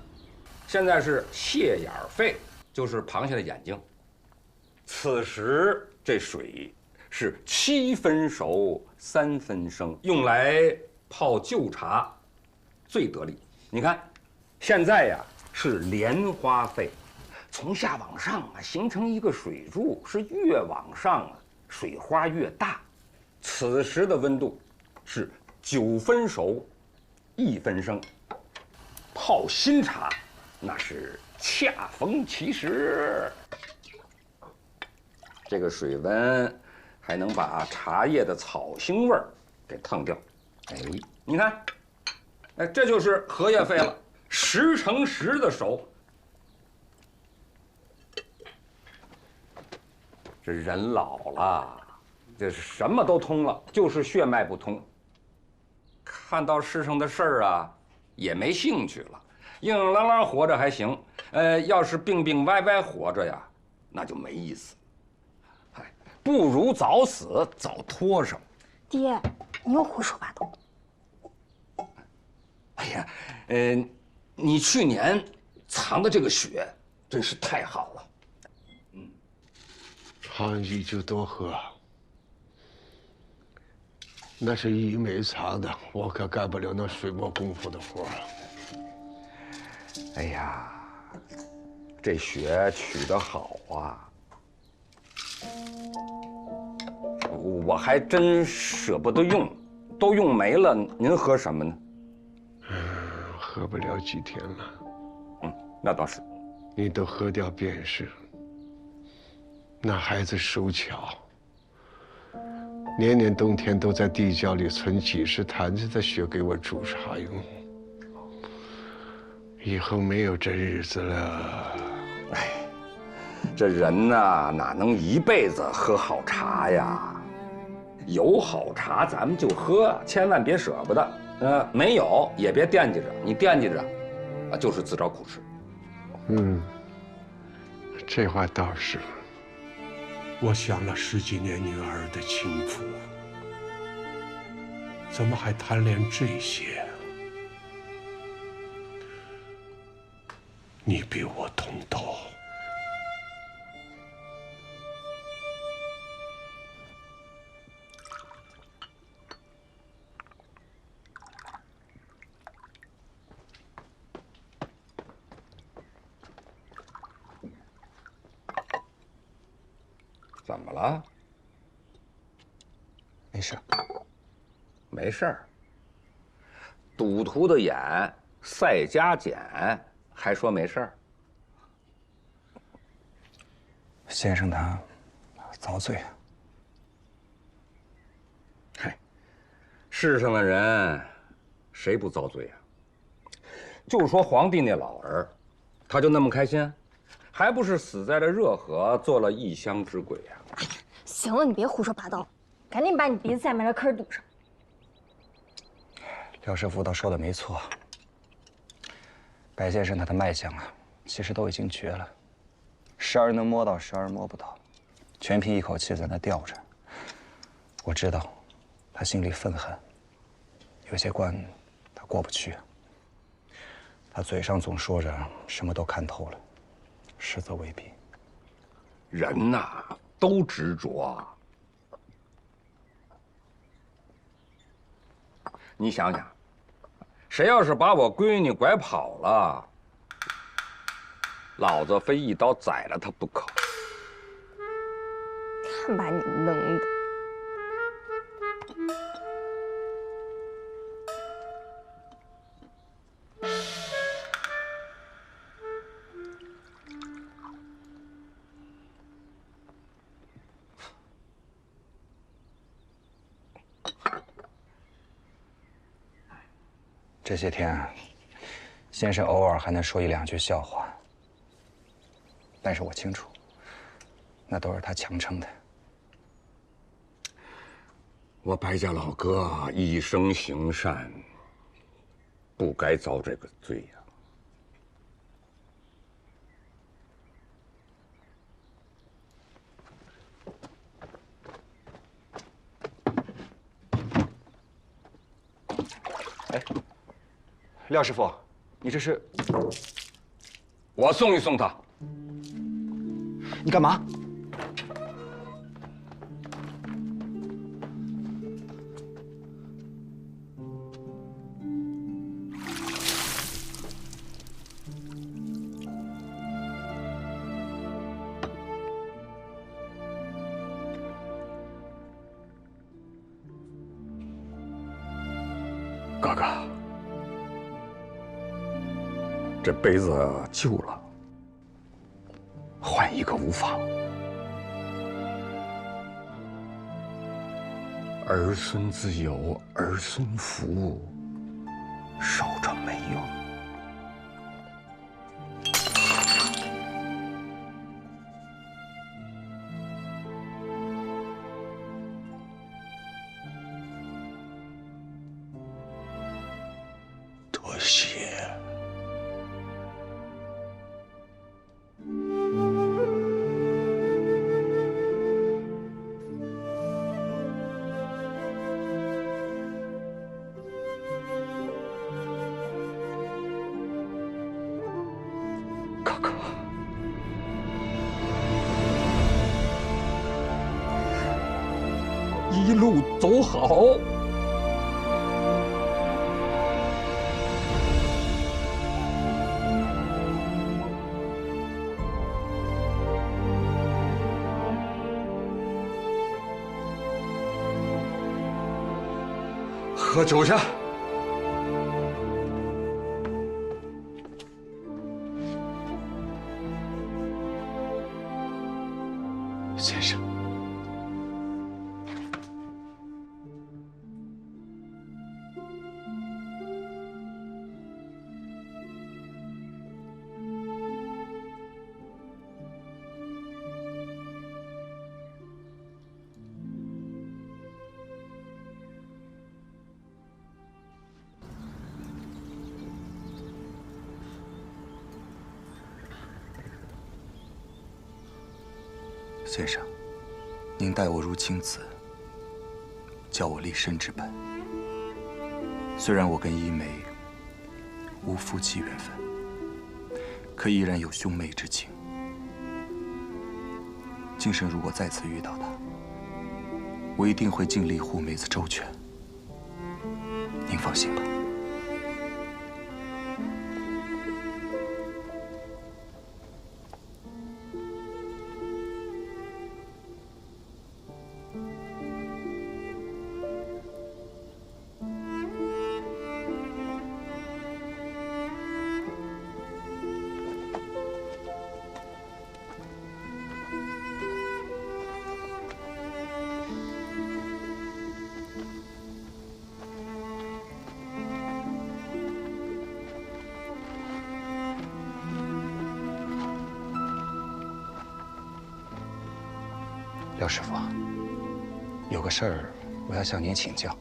现在是蟹眼费，就是螃蟹的眼睛。此时这水是7分熟3分生，用来泡旧茶最得力。你看，现在呀是莲花费，从下往上形成一个水柱，是越往上水花越大。此时的温度是9分熟1分生，泡新茶那是恰逢其时。这个水温还能把茶叶的草腥味儿给烫掉。哎，你看，哎，这就是荷叶费了，10乘10的熟。这人老了，这是什么都通了，就是血脉不通。看到世上的事儿啊，也没兴趣了，硬硬朗朗活着还行，要是病病歪歪活着呀，那就没意思。哎，不如早死早拖上。爹，你又胡说八道。哎呀，你去年藏的这个血真是太好了。长期就多喝。那是一枚藏的，我可干不了那水磨功夫的活。哎呀，这血取得好啊！我还真舍不得用，都用没了，您喝什么呢？喝不了几天了。那倒是。你都喝掉便是。那孩子手巧。年年冬天都在地窖里存几十坛子的血给我煮茶用。以后没有这日子了。哎，这人呐，哪能一辈子喝好茶呀？有好茶咱们就喝，千万别舍不得。没有也别惦记着，你惦记着，就是自找苦吃。这话倒是。我想了10几年女儿的轻浮，怎么还贪恋这些？你比我通透。怎么了？没事。没事儿。赌徒的眼赛加减，还说没事儿？先生他遭罪。嗨，世上的人谁不遭罪啊？就说皇帝那老儿，他就那么开心，还不是死在了热河，做了异乡之鬼啊！行了，你别胡说八道，赶紧把你鼻子下面的坑堵上。廖师傅倒说的没错，白先生他的脉象啊，其实都已经绝了，时而能摸到，时而摸不到，全凭一口气在那吊着。我知道，他心里愤恨，有些关他过不去。他嘴上总说着什么都看透了，实则未必。人呐，都执着。你想想，谁要是把我闺女拐跑了，老子非一刀宰了他不可。看把你能的！这些天啊，先生偶尔还能说1、2句笑话，但是我清楚，那都是他强撑的。我白家老哥一生行善，不该遭这个罪呀。哎，廖师傅，你这是？我送一送他。你干嘛？哥哥，这杯子旧了，换一个无妨。儿孙自有儿孙福，守着没用。多谢。哥哥，一路走好。喝酒去。先生，先生，您待我如亲子，教我立身之本。虽然我跟一梅无夫妻缘分，可依然有兄妹之情。今生如果再次遇到她，我一定会尽力护梅子周全。您放心吧。廖师傅，有个事儿我要向您请教。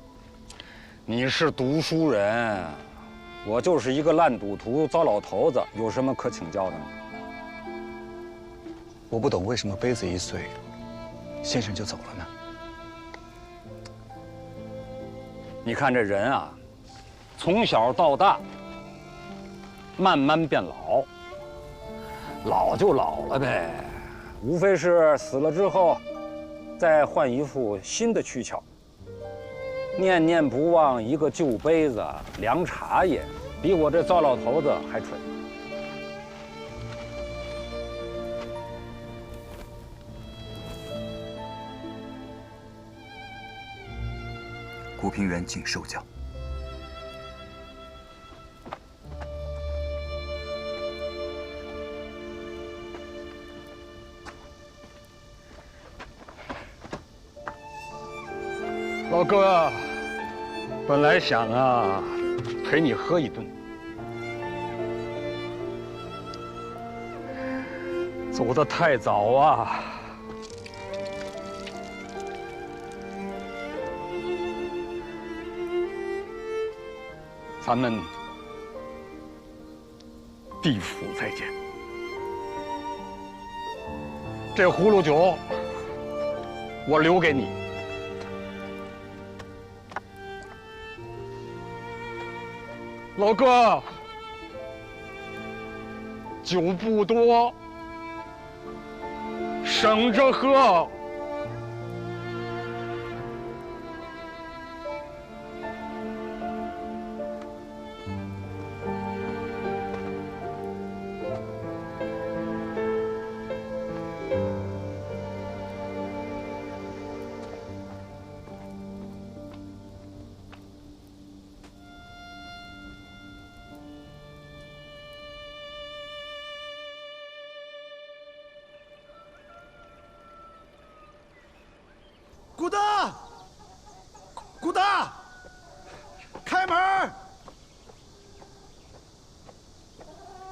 你是读书人，我就是一个烂赌徒、糟老头子，有什么可请教的呢？我不懂为什么杯子一碎，先生就走了呢？你看这人啊，从小到大，慢慢变老，老就老了呗，无非是死了之后，再换一副新的躯壳。念念不忘一个旧杯子、凉茶叶，比我这糟老头子还蠢。古平原谨受教。老哥，本来想啊陪你喝一顿，走得太早啊。咱们地府再见。这葫芦酒我留给你。老哥，酒不多，省着喝。古大，古大，开门！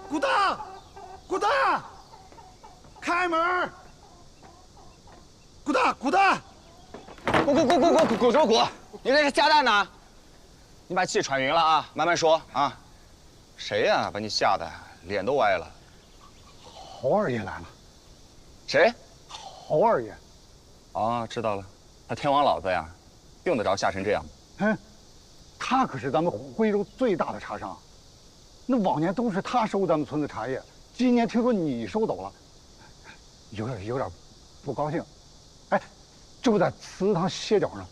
古大，古大，开门！古大，古大，古什么古？你这是加蛋呢？你把气喘匀了啊，慢慢说啊。谁呀？把你吓得脸都歪了。侯二爷来了。谁？侯二爷。哦，知道了。他天王老子呀，用得着吓成这样吗？嗯，他可是咱们徽州最大的茶商，那往年都是他收咱们村的茶叶，今年听说你收走了，有点不高兴。哎，就在祠堂歇脚呢，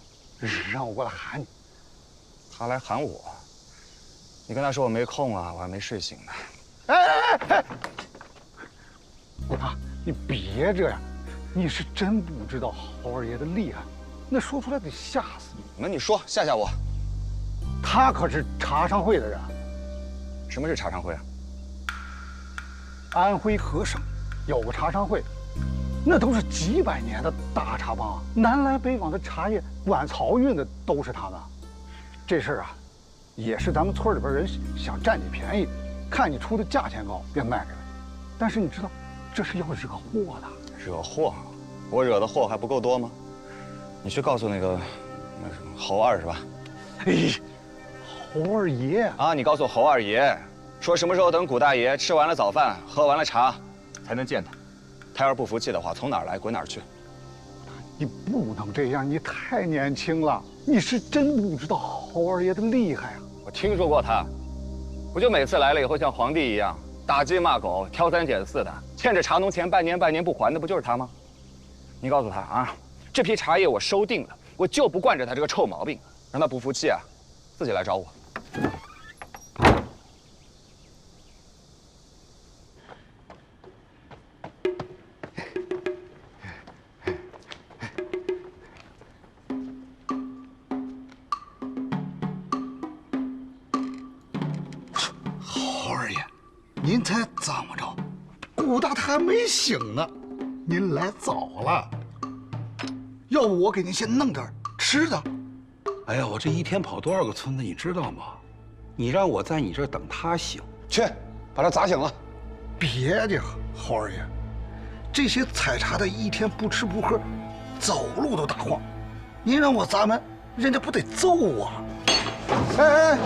让我过来喊你。他来喊我，你跟他说我没空啊，我还没睡醒呢。哎！古大，你别这样，你是真不知道侯二爷的厉害。那说出来得吓死你！那你说吓吓我。他可是茶商会的人。什么是茶商会啊？安徽合省有个茶商会，那都是几百年的大茶帮啊，南来北往的茶叶管漕运的都是他们。这事儿啊，也是咱们村里边人想占你便宜，看你出的价钱高，便卖给了你。但是你知道，这是要惹祸的。惹祸？我惹的祸还不够多吗？你去告诉那什么侯二是吧？哎，侯二爷啊！你告诉侯二爷，说什么时候等古大爷吃完了早饭，喝完了茶，才能见他。他要是不服气的话，从哪儿来滚哪儿去。你不能这样，你太年轻了，你是真不知道侯二爷的厉害啊！我听说过他，不就每次来了以后像皇帝一样打鸡骂狗、挑三拣四的，欠着茶农钱半年不还的，不就是他吗？你告诉他啊，这批茶叶我收定了，我就不惯着他这个臭毛病，让他不服气啊，自己来找我。您猜怎么着？顾大他还没醒呢，您来早了。要不我给您先弄点吃的。哎呀，我这一天跑多少个村子，你知道吗？你让我在你这儿等他醒，去把他砸醒了。别的，侯二爷，这些采茶的一天不吃不喝，走路都打晃。您让我砸门，人家不得揍我？哎！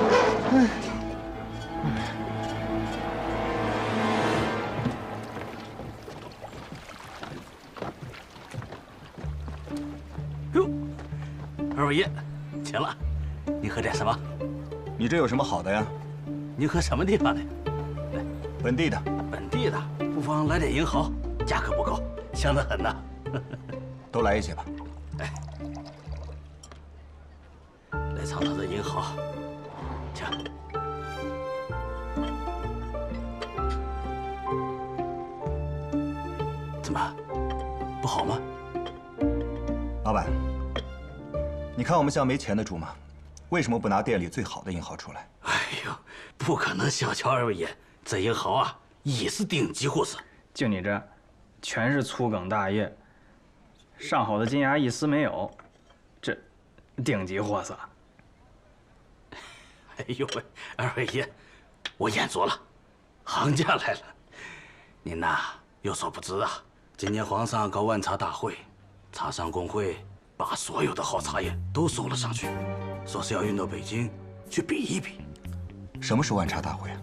二位爷，请了。你喝点什么？你这有什么好的呀？你喝什么地方的？本地的。本地的，不妨来点银毫，价格不高，香得很呐。都来一些吧。哎，来尝尝这银毫，请。怎么，不好吗？老板。你看我们像没钱的猪吗？为什么不拿店里最好的银毫出来？哎呦，不可能！小瞧二位爷，这银毫啊也是顶级货色。就你这，全是粗梗大叶，上好的金牙一丝没有，这顶级货色。哎呦喂，二位爷，我眼拙了，行家来了。您呐有所不知啊，今年皇上搞万茶大会，茶商工会把所有的好茶叶都送了上去，说是要运到北京去比一比。什么是万茶大会啊？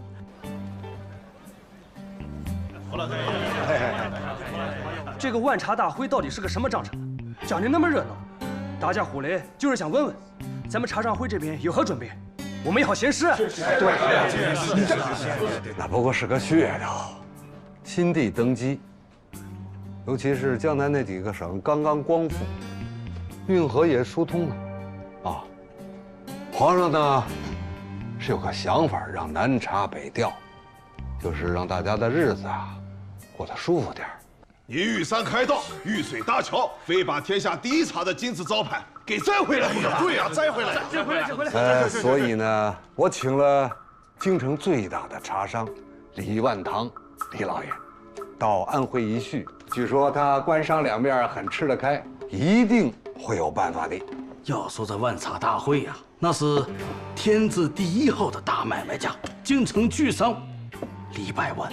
这个万茶大会到底是个什么章程？讲的那么热闹，大家伙来就是想问问，咱们茶商会这边有何准备，我们也好闲事。那不过是个噱头。新帝登基，尤其是江南那几个省刚刚光复。运河也疏通了，啊，皇上呢是有个想法，让南茶北调，就是让大家的日子啊过得舒服点。你玉山开道，玉水搭桥，非把天下第一茶的金字招牌给摘回来不可。对呀，摘回来，摘回来。所以呢，我请了京城最大的茶商李万堂李老爷到安徽一叙，据说他官商两面很吃得开，一定会有办法的。要说这万茶大会呀，那是天字第一号的大买卖家，京城巨商李百万、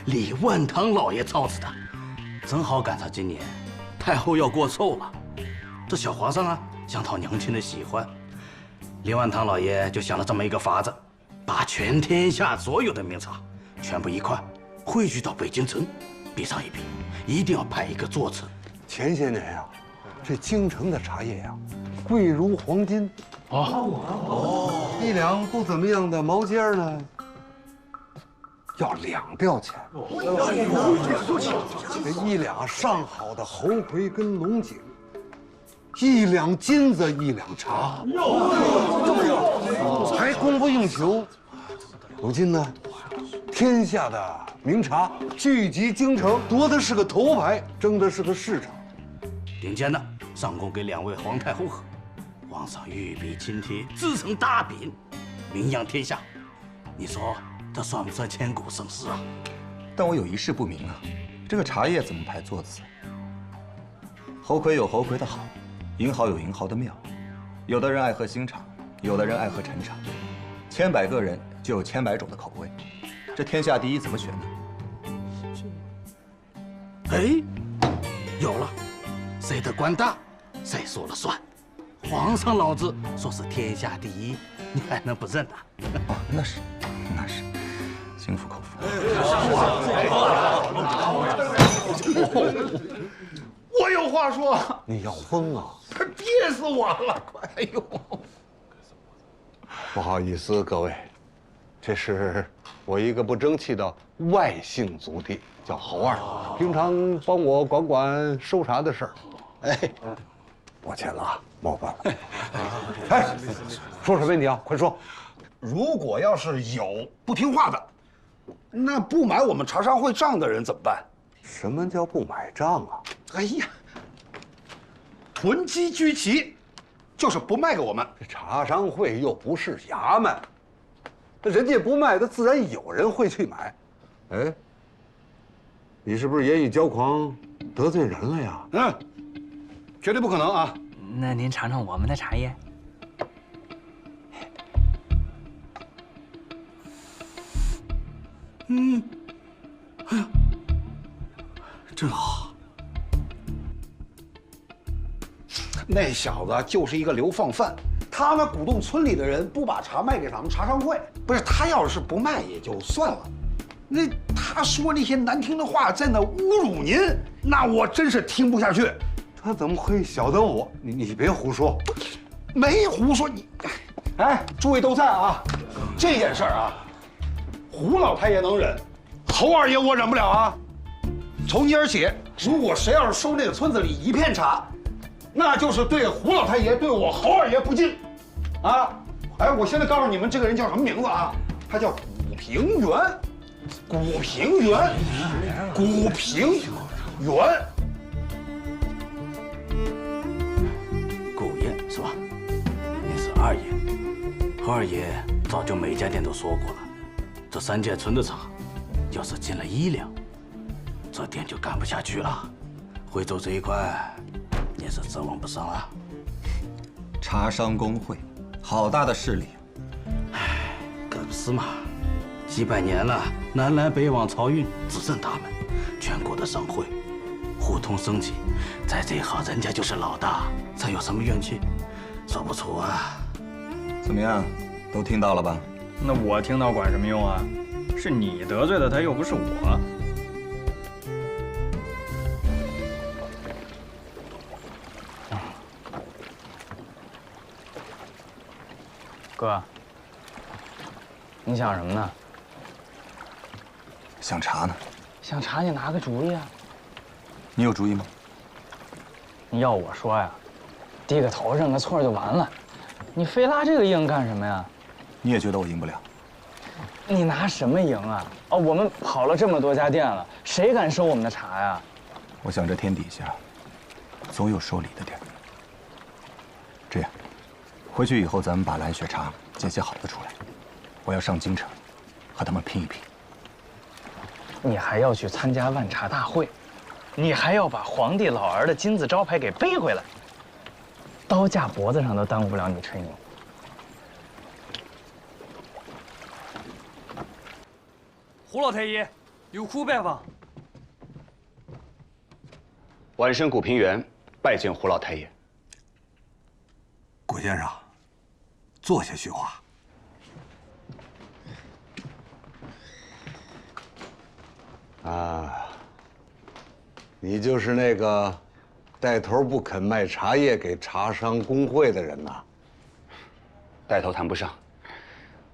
李万堂老爷操持的，正好赶上今年太后要过寿了，这小皇上啊想讨娘亲的喜欢，李万堂老爷就想了这么一个法子，把全天下所有的名茶全部一块汇聚到北京城，比上一比，一定要派一个座次。前些年呀，这京城的茶叶呀，贵如黄金。一两不怎么样的毛尖呢，要2吊钱。这一两上好的猴魁跟龙井，1两金子1两茶，还供不应求。如今呢，天下的名茶聚集京城，夺的是个头牌，争的是个市场。顶尖的上供给2位皇太后喝，皇上御笔亲帖，制成大品，名扬天下。你说这算不算千古盛世啊？但我有一事不明啊，这个茶叶怎么排座次？猴魁有猴魁的好，银毫有银毫的妙。有的人爱喝新茶，有的人爱喝陈茶，千百个人就有千百种的口味，这天下第一怎么选呢？哎，有了，谁的官大，谁说了算。皇上老子说是天下第一，你还能不认呐？哦，那是，心服口服。我有话话说，你要疯啊！快憋死我了！哎呦，不好意思，各位，这是我一个不争气的外姓族弟，叫侯二，平常帮我管管收茶的事儿。哎，抱歉了啊，冒犯了。哎，说什么你啊？快说！如果要是有不听话的，那不买我们茶商会账的人怎么办？什么叫不买账啊？哎呀，囤积居奇，就是不卖给我们。这茶商会又不是衙门，那人家不卖，那自然有人会去买。哎，你是不是言语骄狂，得罪人了呀？嗯，绝对不可能啊！那您尝尝我们的茶叶。嗯，哎呀，真好。那小子就是一个流放犯，他呢鼓动村里的人不把茶卖给咱们茶商会。不是他要是不卖也就算了，那他说那些难听的话，在那侮辱您，那我真是听不下去。他怎么会晓得我？你别胡说，没胡说你。哎，诸位都在啊，这件事儿啊，胡老太爷能忍，侯二爷我忍不了啊。从今儿起，如果谁要是收那个村子里一片茶，那就是对胡老太爷、对我侯二爷不敬，啊！哎，我现在告诉你们，这个人叫什么名字啊？他叫古平原，古平原，古平原。顾燕是吧？你是二爷。侯二爷早就每家店都说过了，这3届存的茶，要是进了1两，这店就干不下去了。徽州这一块，你是指望不上了。茶商工会，好大的势力！唉，可不是嘛，几百年了，南来北往漕运，只剩他们，全国的商会互通生计，在这一行人家就是老大，这有什么怨气？说不出啊。怎么样，都听到了吧？那我听到管什么用啊？是你得罪的他，又不是我。哥，你想什么呢？想茶呢。想茶，你拿个主意啊！你有主意吗？你要我说呀，低个头认个错就完了，你非拉这个硬干什么呀？你也觉得我赢不了？你拿什么赢啊？哦，我们跑了这么多家店了，谁敢收我们的茶呀？我想这天底下，总有收礼的地儿。这样，回去以后咱们把蓝雪茶拣些好的出来，我要上京城，和他们拼一拼。你还要去参加万茶大会，你还要把皇帝老儿的金字招牌给背回来，刀架脖子上都耽误不了你吹牛。胡老太爷有苦拜访。晚生古平原，拜见胡老太爷。古先生，坐下叙话。啊，你就是那个带头不肯卖茶叶给茶商工会的人呐？带头谈不上，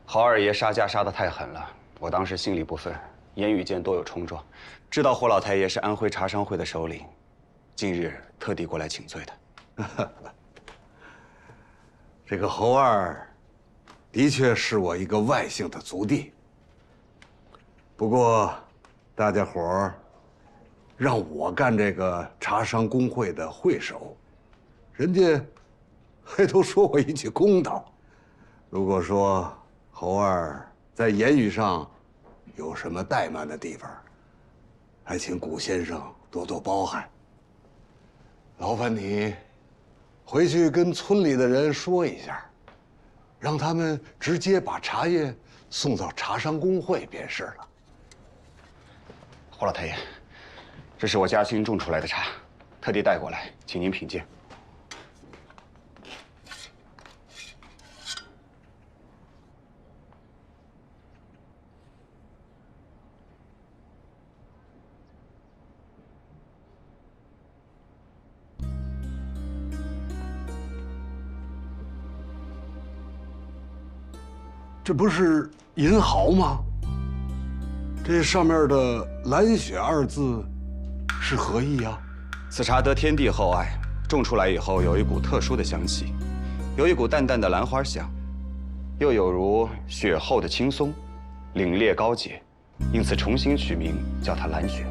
郝二爷杀价杀得太狠了，我当时心里不忿，言语间多有冲撞。知道胡老太爷是安徽茶商会的首领，今日特地过来请罪的。这个侯二，的确是我一个外姓的族弟。不过，大家伙儿让我干这个茶商工会的会首，人家还都说我一句公道。如果说侯二在言语上有什么怠慢的地方，还请古先生多多包涵。劳烦你回去跟村里的人说一下，让他们直接把茶叶送到茶商工会便是了。胡老太爷，这是我家新种出来的茶，特地带过来，请您品鉴。这不是银毫吗？这上面的“蓝雪”二字是何意啊？此茶得天地厚爱，种出来以后有一股特殊的香气，有一股淡淡的兰花香，又有如雪后的青松，凛冽高洁，因此重新取名叫它蓝雪。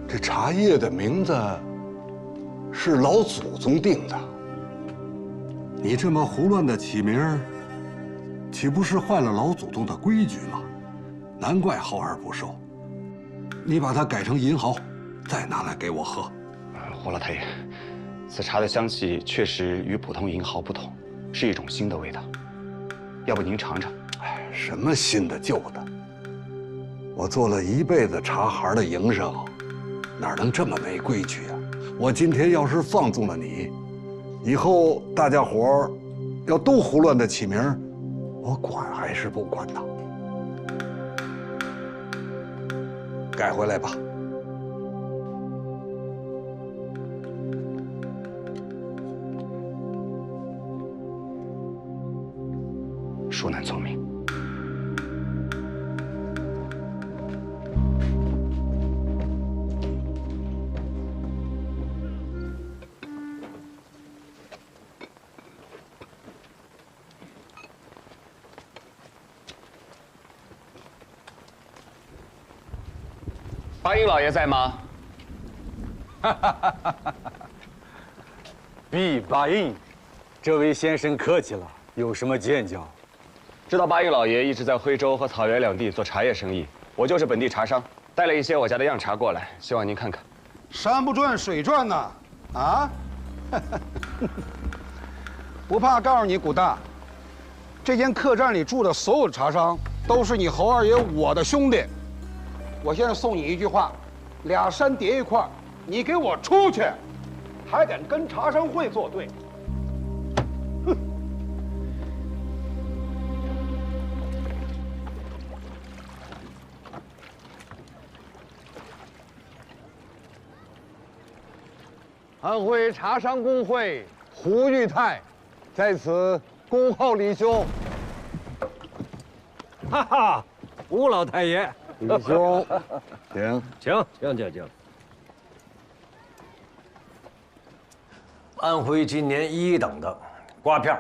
这茶叶的名字是老祖宗定的，你这么胡乱的起名，岂不是坏了老祖宗的规矩吗？难怪浩儿不收。你把它改成银毫，再拿来给我喝。胡老太爷，此茶的香气确实与普通银毫不同，是一种新的味道。要不您尝尝？哎，什么新的旧的？我做了一辈子茶行的营生，哪能这么没规矩啊？我今天要是放纵了你，以后大家伙儿要都胡乱的起名，我管还是不管呢？改回来吧。恕难从命。八英老爷在吗？毕八英，这位先生客气了，有什么见教？知道八英老爷一直在徽州和草原两地做茶叶生意，我就是本地茶商，带了一些我家的样茶过来，希望您看看。山不转水转呐，啊！不怕告诉你，古大，这间客栈里住的所有茶商都是你侯二爷我的兄弟。我现在送你一句话：俩山叠一块，你给我出去！还敢跟茶商会作对？哼！安徽茶商公会胡玉泰，在此恭候李兄。哈哈，吴老太爷，李兄，请。请。安徽今年1等的瓜片、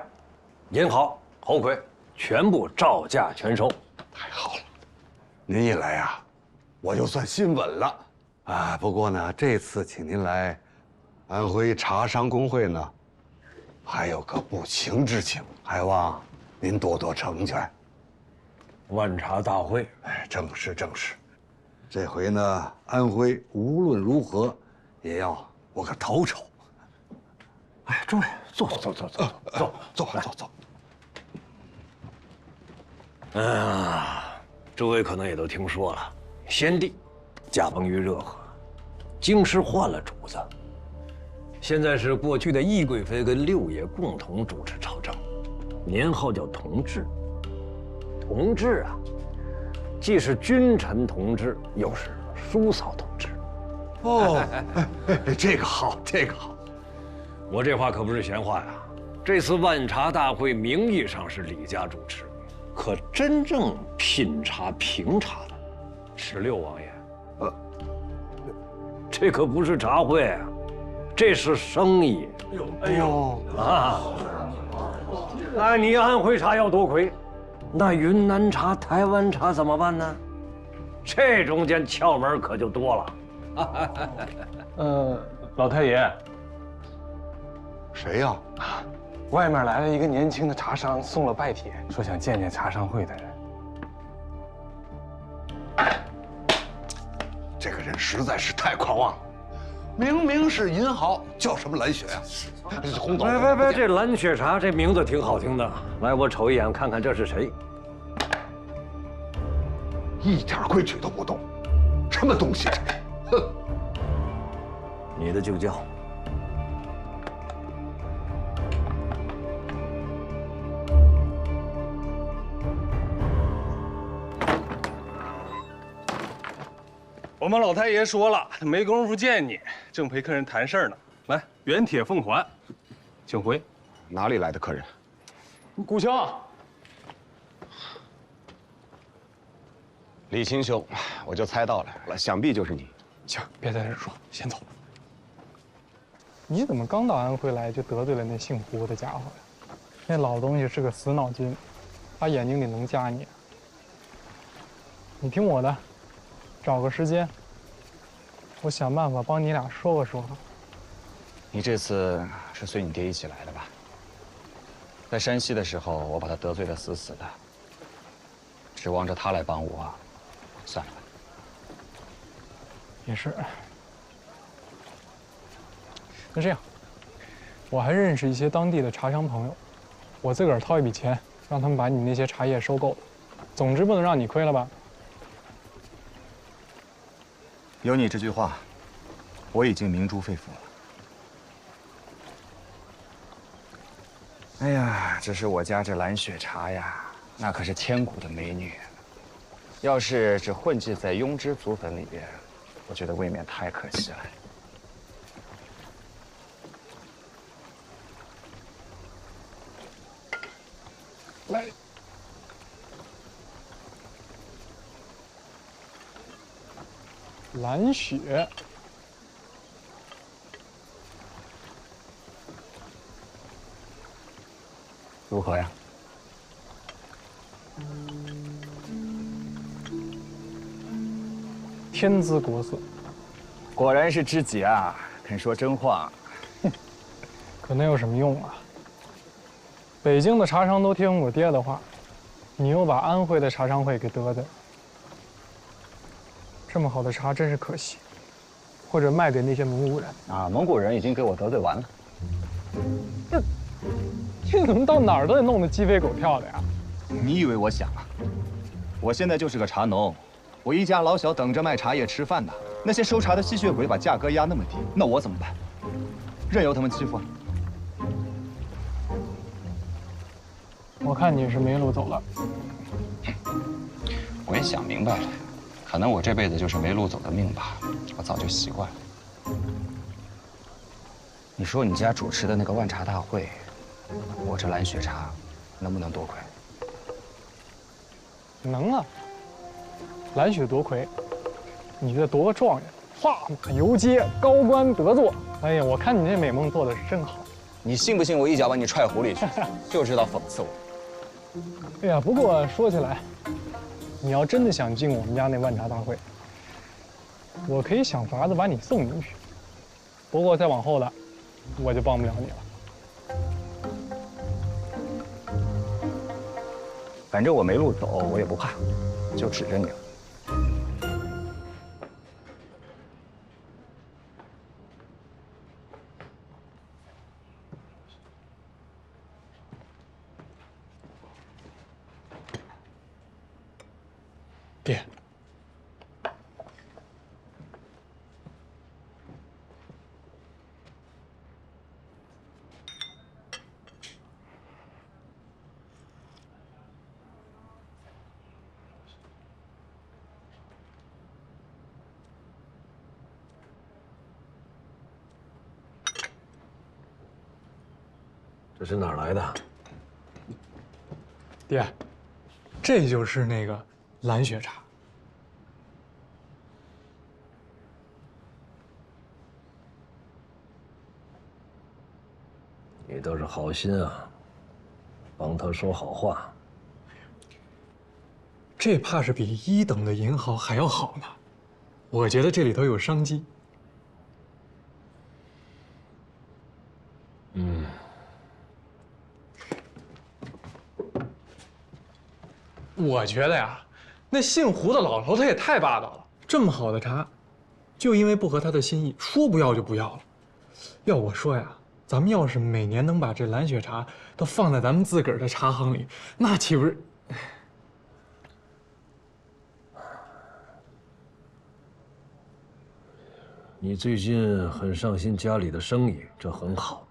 银毫、猴魁，全部照价全收。太好了，您一来啊，我就算心稳了啊。不过呢，这次请您来安徽茶商公会呢，还有个不情之请，还望您多多成全。万茶大会，哎，正是。这回呢，安徽无论如何也要我个头筹。哎，诸位，坐。哎呀，诸位可能也都听说了，先帝驾崩于热河，京师换了主子，现在是过去的懿贵妃跟六爷共同主持朝政，年号叫同治。同治啊，既是君臣同治，又是叔嫂同治。哦，这个好。我这话可不是闲话呀。这次万茶大会名义上是李家主持，可真正品茶评茶的是六王爷。这可不是茶会啊，这是生意。哎呦啊！那你安徽茶要多亏，那云南茶、台湾茶怎么办呢？这中间窍门可就多了。老太爷，谁呀？外面来了一个年轻的茶商，送了拜帖，说想见见茶商会的人。这个人实在是太狂妄了，明明是银毫，叫什么蓝雪呀？红枣。别，这蓝雪茶这名字挺好听的。来，我瞅一眼，看看这是谁。一点规矩都不懂，什么东西这是？哼！你的就叫。我们老太爷说了，没工夫见你，正陪客人谈事儿呢。来，原帖奉还，请回。哪里来的客人？古兄，李青兄，我就猜到了，想必就是你。行，别在这儿说，先走。你怎么刚到安徽来就得罪了那姓胡的家伙呀？那老东西是个死脑筋，他眼睛里能夹你。你听我的，找个时间，我想办法帮你俩说和说和。你这次是随你爹一起来的吧？在山西的时候，我把他得罪得死死的，指望着他来帮我，算了吧。也是。那这样，我还认识一些当地的茶商朋友，我自个儿掏一笔钱，让他们把你那些茶叶收购了。总之不能让你亏了吧？有你这句话，我已经明珠肺腑了。哎呀，这是我家这蓝雪茶呀，那可是千古的美女。要是只混迹在庸脂祖粉里边，我觉得未免太可惜了。来，蓝雪。如何呀？天姿国色，果然是知己啊，肯说真话。可那有什么用啊？北京的茶商都听我爹的话，你又把安徽的茶商会给得罪了。这么好的茶真是可惜，或者卖给那些蒙古人啊！蒙古人已经给我得罪完了。这怎么到哪儿都得弄得鸡飞狗跳的呀？你以为我想啊？我现在就是个茶农，我一家老小等着卖茶叶吃饭呢。那些收茶的吸血鬼把价格压那么低，那我怎么办？任由他们欺负啊？我看你是没路走了。我也想明白了，可能我这辈子就是没路走的命吧，我早就习惯了。你说你家主持的那个万茶大会，我这蓝雪茶能不能多亏？能啊，蓝雪夺魁，你这多个状元，驸马游街，高官得坐。哎呀，我看你这美梦做的是真好。你信不信我一脚把你踹湖里去？就知道讽刺我。哎呀，不过说起来，你要真的想进我们家那万茶大会，我可以想法子把你送进去。不过再往后的，我就帮不了你了。反正我没路走，我也不怕，就指着你了。爹，这是哪儿来的？爹，这就是那个蓝雪茶。你倒是好心啊，帮他说好话。这怕是比1等的银行还要好呢。我觉得这里头有商机。嗯。我觉得呀，那姓胡的老头他也太霸道了。这么好的茶，就因为不合他的心意，说不要就不要了。要我说呀，咱们要是每年能把这蓝雪茶都放在咱们自个儿的茶行里，那岂不是？你最近很上心家里的生意，这很好。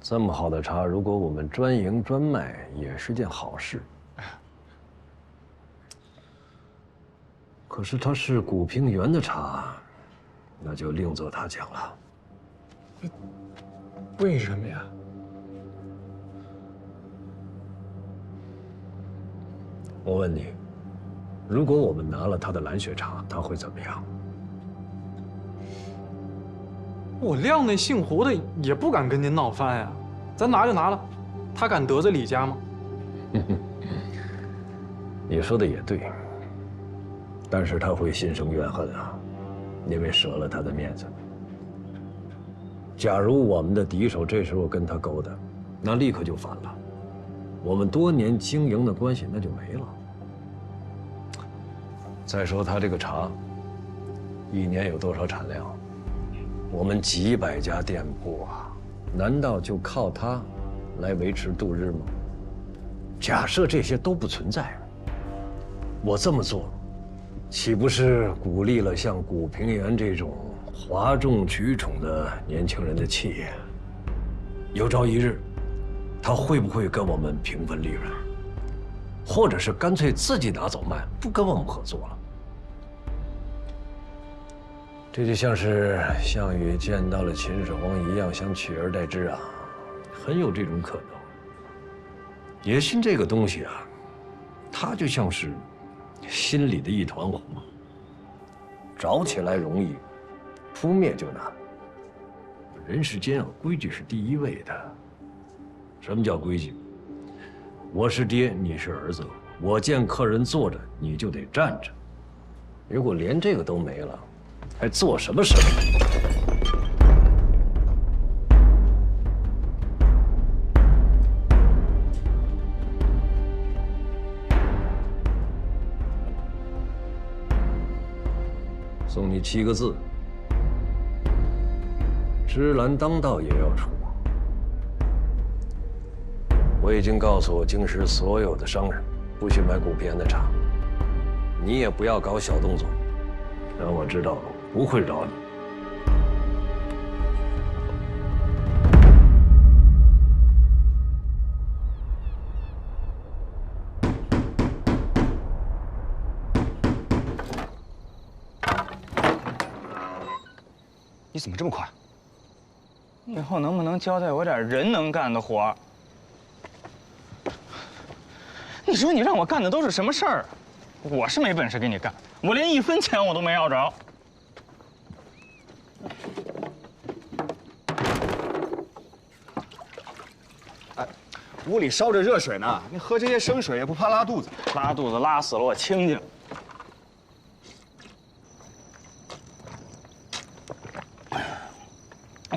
这么好的茶，如果我们专营专卖，也是件好事。可是它是古平原的茶，那就另作他讲了。为什么呀？我问你，如果我们拿了他的蓝血茶，他会怎么样？我亮那姓胡的也不敢跟您闹翻呀，咱拿就拿了，他敢得罪李家吗？你说的也对，但是他会心生怨恨啊，因为折了他的面子。假如我们的敌手这时候跟他勾搭，那立刻就反了，我们多年经营的关系那就没了。再说他这个茶，一年有多少产量？我们几百家店铺啊，难道就靠它来维持度日吗？假设这些都不存在，我这么做，岂不是鼓励了像古平原这种哗众取宠的年轻人的气焰？有朝一日，他会不会跟我们平分利润，或者是干脆自己拿走卖，不跟我们合作了？这就像是项羽见到了秦始皇一样，想取而代之啊，很有这种可能。野心这个东西啊，它就像是心里的一团火，着起来容易，扑灭就难。人世间啊，规矩是第一位的。什么叫规矩？我是爹，你是儿子，我见客人坐着，你就得站着。如果连这个都没了，还做什么生意？送你7个字：芝兰当道也要出。我已经告诉京师所有的商人，不许买古平原的茶。你也不要搞小动作，让我知道不会饶你。你怎么这么快？以后能不能交代我点人能干的活儿？你说你让我干的都是什么事儿？我是没本事给你干，我连1分钱我都没要着。哎，屋里烧着热水呢，你喝这些生水也不怕拉肚子？拉肚子拉死了我清静。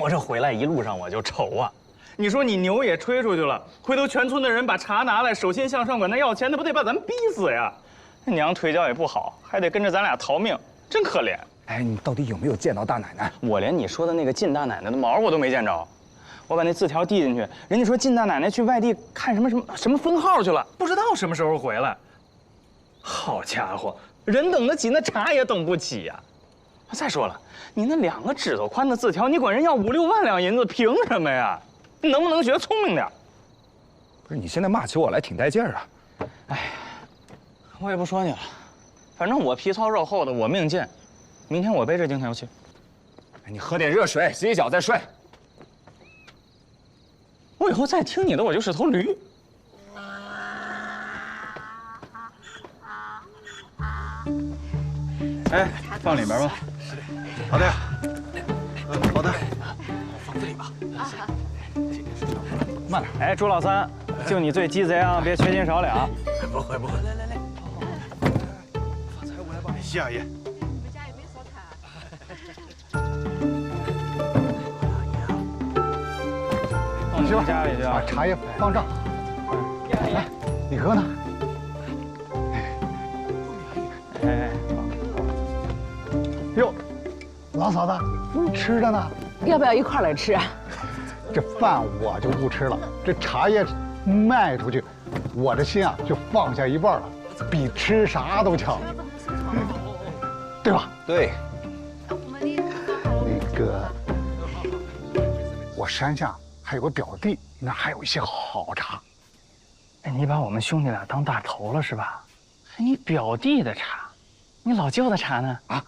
我这回来一路上我就愁啊，你说你牛也吹出去了，回头全村的人把茶拿来，手心向上管他要钱，那不得把咱们逼死呀？那娘腿脚也不好，还得跟着咱俩逃命，真可怜。哎，你到底有没有见到大奶奶？我连你说的那个靳大奶奶的毛我都没见着。我把那字条递进去，人家说靳大奶奶去外地看什么分号去了，不知道什么时候回来。好家伙，人等得起，那茶也等不起呀。再说了，你那2个指头宽的字条，你管人要5、6万两银子，凭什么呀？你能不能学聪明点？不是，你现在骂起我来挺带劲儿啊！哎，我也不说你了，反正我皮糙肉厚的，我命贱。明天我背着金条去。你喝点热水，洗洗脚再睡。我以后再听你的，我就是头驴。哎，放里边吧。好的呀。好的。放这里吧。慢点。哎，朱老三，就你最鸡贼啊，别缺斤少两。不会不会。来。发财我来帮你。谢阿姨。你们家有没有烧卡？放你们家里去啊。把茶叶放这儿。来，你哥呢？哎。哟，老嫂子，你吃着呢，要不要一块来吃啊？这饭我就不吃了，这茶叶卖出去，我这心啊就放下一半了，比吃啥都强，对吧？对。那个，我山下还有个表弟，那还有一些好茶。哎，你把我们兄弟俩当大头了是吧？还你表弟的茶，你老舅的茶呢？啊，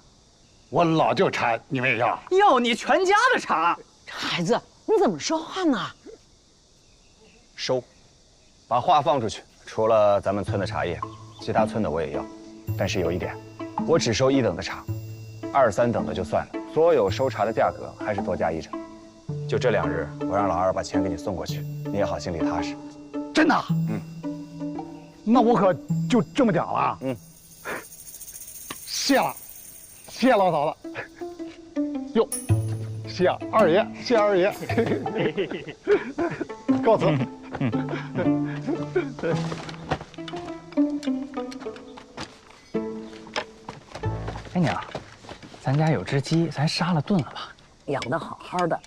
我老舅茶你们也要？要你全家的茶。孩子，你怎么说话呢？收，把话放出去。除了咱们村的茶叶，其他村的我也要，但是有一点，我只收1等的茶，2、3等的就算了，所有收茶的价格还是多加1成。就这2日，我让老二把钱给你送过去，你也好心里踏实。真的？嗯。那我可就这么讲了。嗯。谢了，谢老嫂子。哟，谢二爷，谢二爷。告辞。哎娘，咱家有只鸡，咱杀了炖了吧？养得好好的，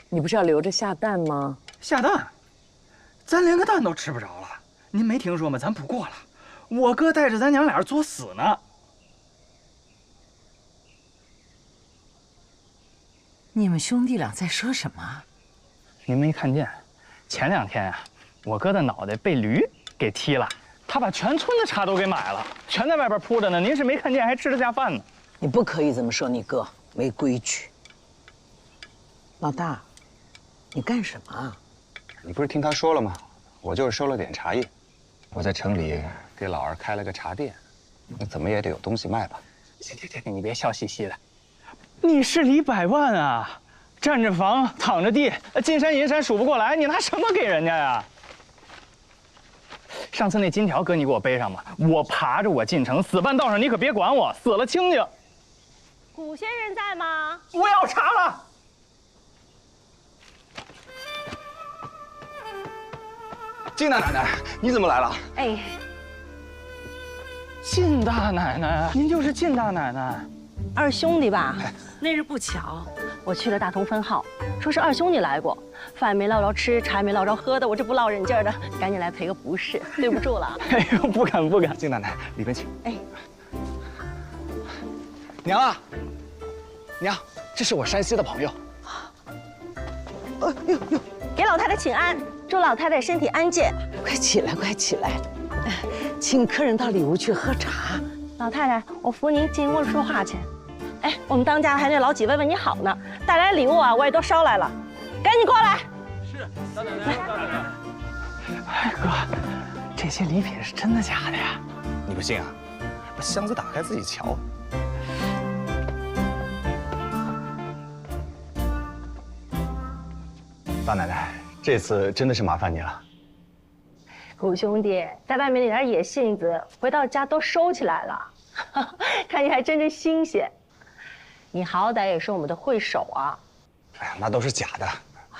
你不是要留着下蛋吗？下蛋？咱连个蛋都吃不着了。您没听说吗？咱补过了。我哥带着咱娘俩作死呢。你们兄弟俩在说什么？您没看见？前2天啊，我哥的脑袋被驴给踢了，他把全村的茶都给买了，全在外边铺着呢。您是没看见，还吃得下饭呢。你不可以这么说你哥，没规矩。老大，你干什么啊？你不是听他说了吗？我就是收了点茶叶，我在城里给老二开了个茶店，那怎么也得有东西卖吧？行，你别笑嘻嘻的。你是李百万啊，站着房躺着地，金山银山数不过来，你拿什么给人家呀？上次那金条哥你给我背上吗？我爬着我进城，死半道上你可别管我，死了清净。古先生在吗？我要茶了。靳大奶奶，你怎么来了？哎，靳大奶奶，您就是靳大奶奶，二兄弟吧？那日不巧，我去了大同分号，说是二兄弟来过，饭没捞着吃，茶也没捞着喝的，我这不落忍劲儿的，赶紧来赔个不是，对不住了。哎呦，不敢。靳大奶，里边请。哎，娘啊，娘，这是我山西的朋友。给老太太请安，祝老太太身体安健。快起来，快起来，请客人到里屋去喝茶。老太太，我扶您进屋说话去。哎，我们当家的还得老几问问你好呢，带来礼物啊，我也都捎来了，赶紧过来。是，大奶奶。哎哥，这些礼品是真的假的呀？你不信啊？把箱子打开自己瞧。大奶奶，这次真的是麻烦你了。古兄弟，在外面那点野性子，回到家都收起来了，看你还真新鲜。你好歹也是我们的会手啊！哎呀，那都是假的。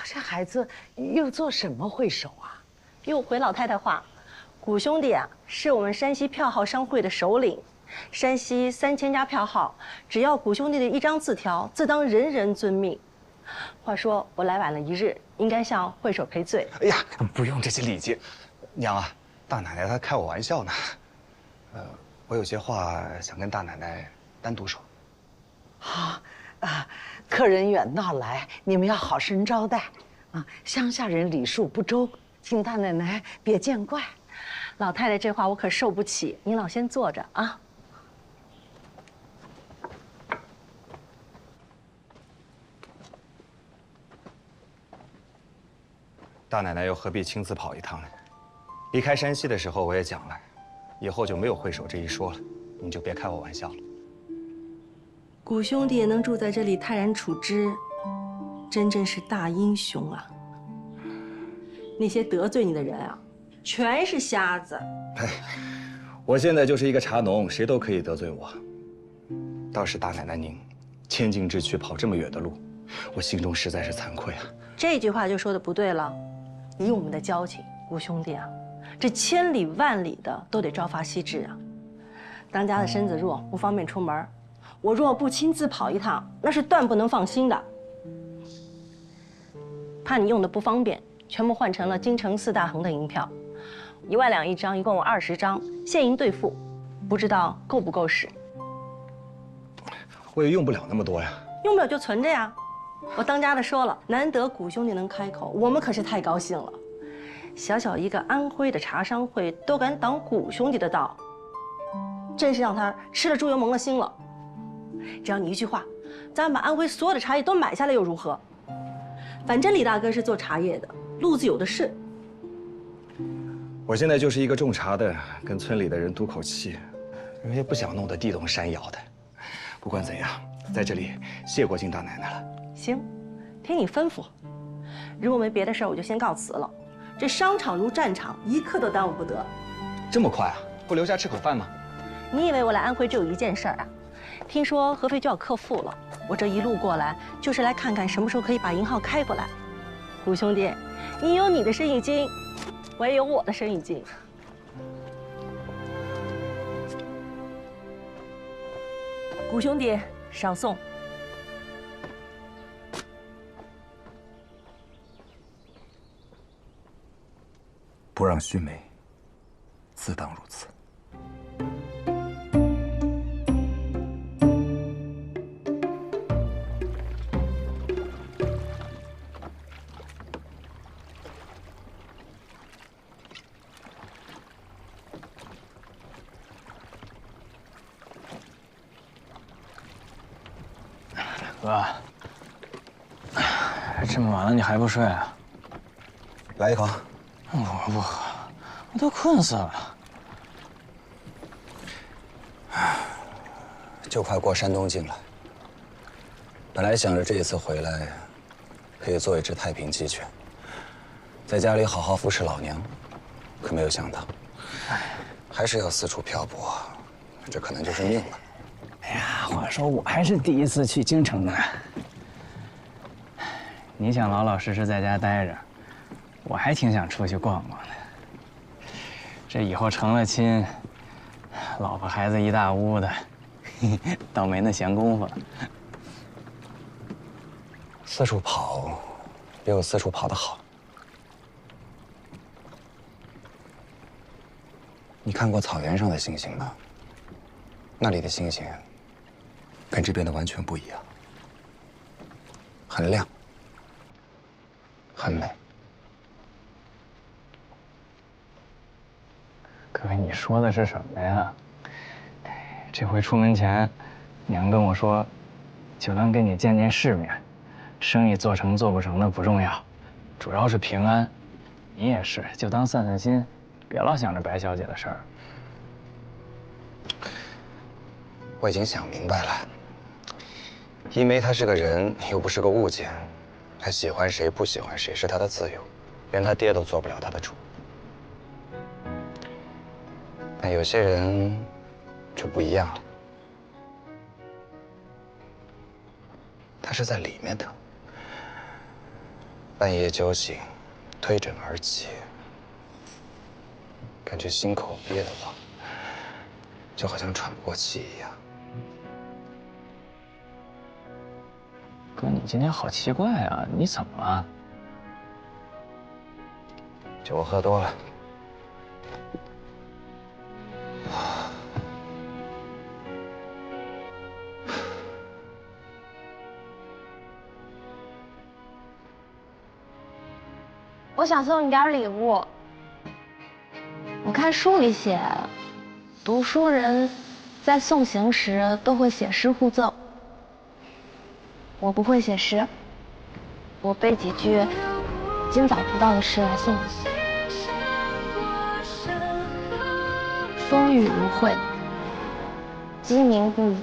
这孩子又做什么会手啊？又回老太太话，古兄弟啊，是我们山西票号商会的首领，山西3000家票号，只要古兄弟的一张字条，自当人人遵命。话说我来晚了1日，应该向会手赔罪。哎呀，不用这些礼节。娘啊，大奶奶她开我玩笑呢。我有些话想跟大奶奶单独说。客人远道来，你们要好生招待啊。乡下人礼数不周，请大奶奶别见怪。老太太这话我可受不起，您老先坐着啊。大奶奶又何必亲自跑一趟呢？离开山西的时候我也讲了，以后就没有会手这一说了，您就别开我玩笑了。古兄弟也能住在这里泰然处之，真正是大英雄啊！那些得罪你的人啊，全是瞎子。哎，我现在就是一个茶农，谁都可以得罪我。倒是大奶奶您，千金之躯跑这么远的路，我心中实在是惭愧啊。这句话就说的不对了。以我们的交情，古兄弟啊，这千里万里的都得朝发夕至啊。当家的身子弱，不方便出门，我若不亲自跑一趟，那是断不能放心的。怕你用的不方便，全部换成了京城4大行的银票，1万两一张，一共有20张，现银兑付，不知道够不够使？我也用不了那么多呀。用不了就存着呀。我当家的说了，难得古兄弟能开口，我们可是太高兴了。小小一个安徽的茶商会都敢挡古兄弟的道，真是让他吃了猪油蒙了心了。只要你一句话，咱把安徽所有的茶叶都买下来又如何？反正李大哥是做茶叶的，路子有的是。我现在就是一个种茶的，跟村里的人赌口气，也不想弄得地动山摇的。不管怎样，在这里谢过金大奶奶了。行，听你吩咐。如果没别的事儿，我就先告辞了。这商场如战场，一刻都耽误不得。这么快啊？不留下吃口饭吗？你以为我来安徽只有一件事儿啊？听说合肥就要克复了，我这一路过来就是来看看什么时候可以把银号开过来。谷兄弟，你有你的生意经，我也有我的生意经。谷兄弟，少送。不让须眉，自当如此。哥，这么晚了你还不睡啊？来一口。我不喝，我都困死了。就快过山东境了。本来想着这一次回来，可以做一只太平鸡犬，在家里好好扶持老娘，可没有想到，还是要四处漂泊，这可能就是命了。哎呀，话说我还是第一次去京城呢。你想老老实实在家待着，我还挺想出去逛逛的。这以后成了亲，老婆孩子一大屋的，倒没那闲工夫了。四处跑，也有四处跑得好。你看过草原上的星星吗？那里的星星跟这边的完全不一样，很亮，很美。哥，你说的是什么呀？这回出门前，娘跟我说，就当跟你见见世面，生意做成做不成的不重要，主要是平安。你也是，就当散散心，别老想着白小姐的事儿。我已经想明白了，一梅她是个人，又不是个物件，她喜欢谁不喜欢谁是她的自由，连她爹都做不了她的主。但有些人就不一样了，他是在里面的，半夜酒醒，推枕而起，感觉心口憋得慌，就好像喘不过气一样。哥，你今天好奇怪啊，你怎么了？酒喝多了。我想送你点礼物。我看书里写，读书人在送行时都会写诗互赠。我不会写诗，我背几句今早读到的诗来送你。风雨如晦，鸡鸣不已，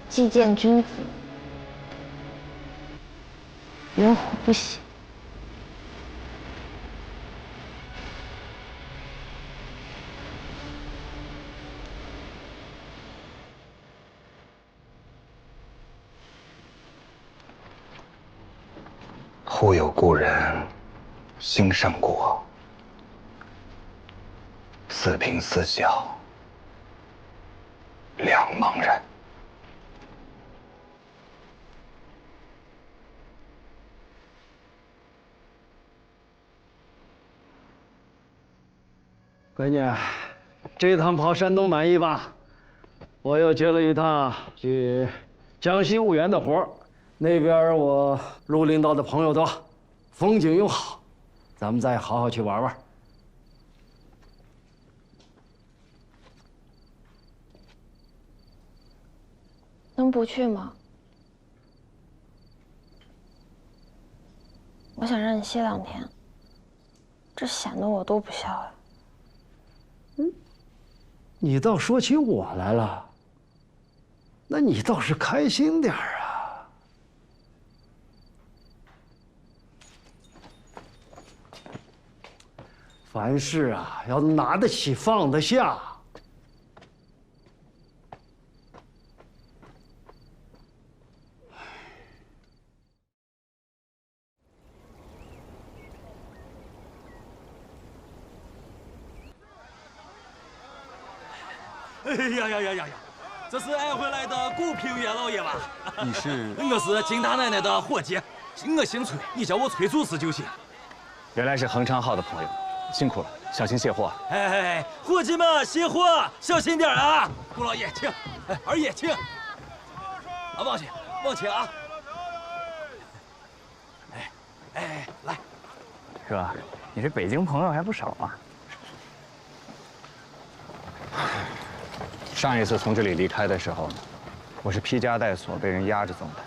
既见君子，云虎不喜。忽有故人，心上国。似贫似小，两茫然。闺女，这一趟跑山东满意吧？我又接了一趟去江西婺源的活儿，那边我陆领导的朋友多，风景又好，咱们再好好去玩玩。能不去吗？我想让你歇2天。这显得我多不孝呀。你倒说起我来了，那你倒是开心点儿啊！凡事啊，要拿得起放得下。哎呀！这是爱回来的古平袁老爷吧？你是？我是金大奶奶的伙计，我姓崔，你叫我崔主事就行。原来是恒昌号的朋友，辛苦了，小心卸货。哎，伙计们卸货小心点啊！顾老爷请，哎，二爷请。啊，往前啊！哎，来。哥，你这北京朋友还不少啊。上一次从这里离开的时候，我是披枷带锁被人压着走的。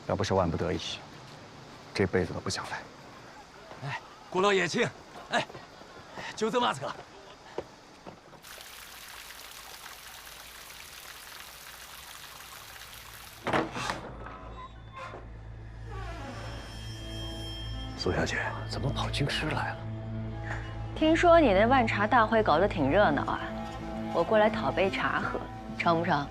要不是万不得已，这辈子都不想来。哎，顾老爷请。哎，就这马车。苏小姐怎么跑京师来了？听说你那万茶大会搞得挺热闹啊，我过来讨杯茶喝，成不成？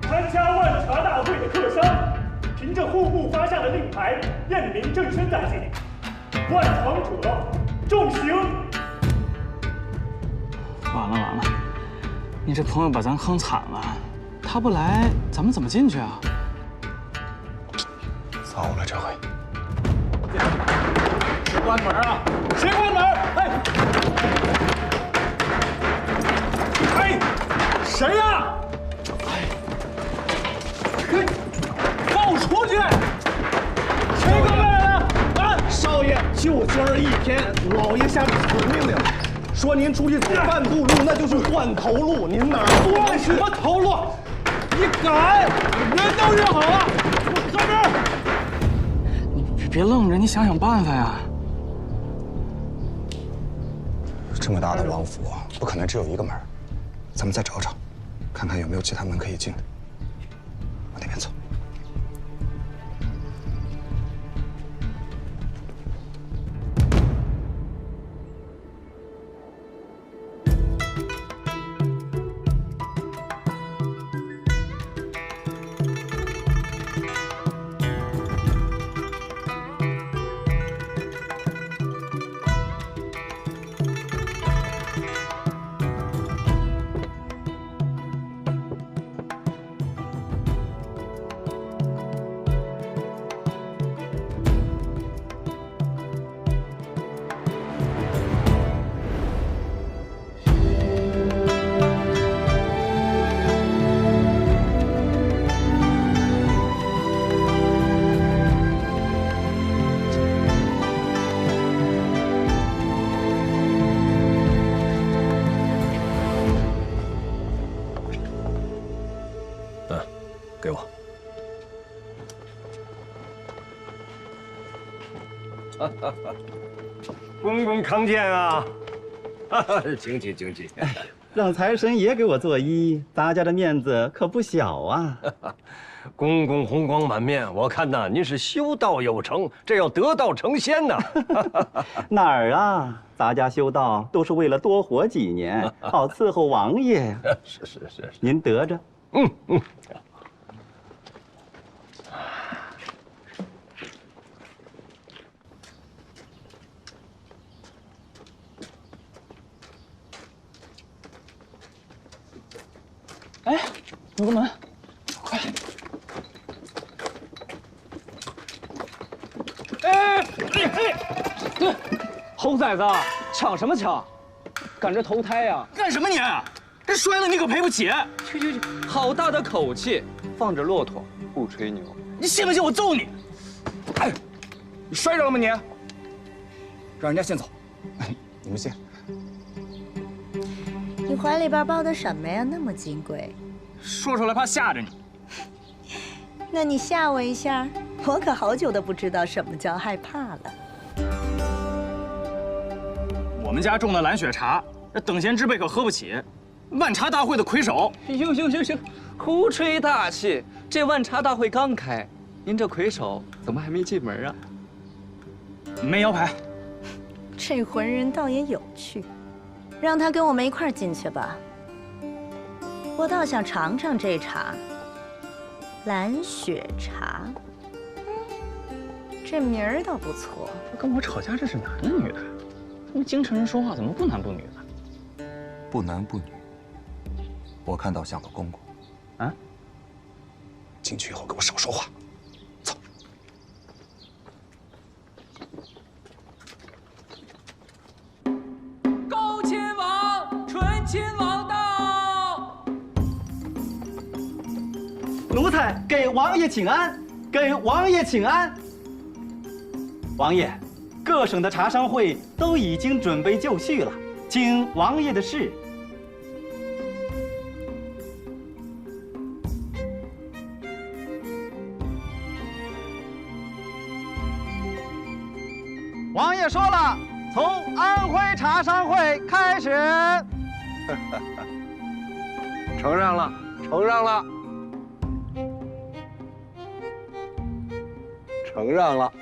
参加万茶大会的客商，凭着户部发下的令牌，验明正身在即。外闯者，重刑。完了，你这朋友把咱坑惨了，他不来，咱们怎么进去啊？糟了，这回。谁关门啊？谁关门？哎，谁呀？放我出去！谁给我来了？啊，少爷，就今儿一天，老爷下死命令。说您出去走半步路，那就是换头路。您哪儿换什么头路？你敢？人都认好了，我搁这儿。你别愣着，你想想办法呀。这么大的王府，不可能只有一个门，咱们再找找，看看有没有其他门可以进的。往那边走。给我。公公康健啊！请起，请起。让财神爷给我做揖，大家的面子可不小啊！公公红光满面，我看呐，您是修道有成，这要得道成仙呐！哪儿啊？咱家修道都是为了多活几年，好伺候王爷。是，您得着。嗯。哎，有个门，快！哎，猴崽子，抢什么抢？赶着投胎呀？干什么你？这摔了你可赔不起！去，好大的口气！放着骆驼不吹牛，你信不信我揍你？哎，你摔着了吗你？让人家先走。你们先。你怀里边抱的什么呀？那么金贵，说出来怕吓着你。那你吓我一下，我可好久都不知道什么叫害怕了。我们家种的蓝雪茶，这等闲之辈可喝不起。万茶大会的魁首，行，胡吹大气！这万茶大会刚开，您这魁首怎么还没进门啊？没摇牌。这浑人倒也有趣，让他跟我们一块儿进去吧。我倒想尝尝这茶，蓝雪茶。这名儿倒不错。跟我吵架这是男的女的？他们京城人说话怎么不男不女的？不男不女。我看到像个公公。啊？进去以后给我少说话。走。恭亲王，醇亲王到。奴才给王爷请安，给王爷请安。王爷，各省的茶商会都已经准备就绪了，请王爷的示。王爷说了，从安徽茶商会开始。承让了，承让了，承让了。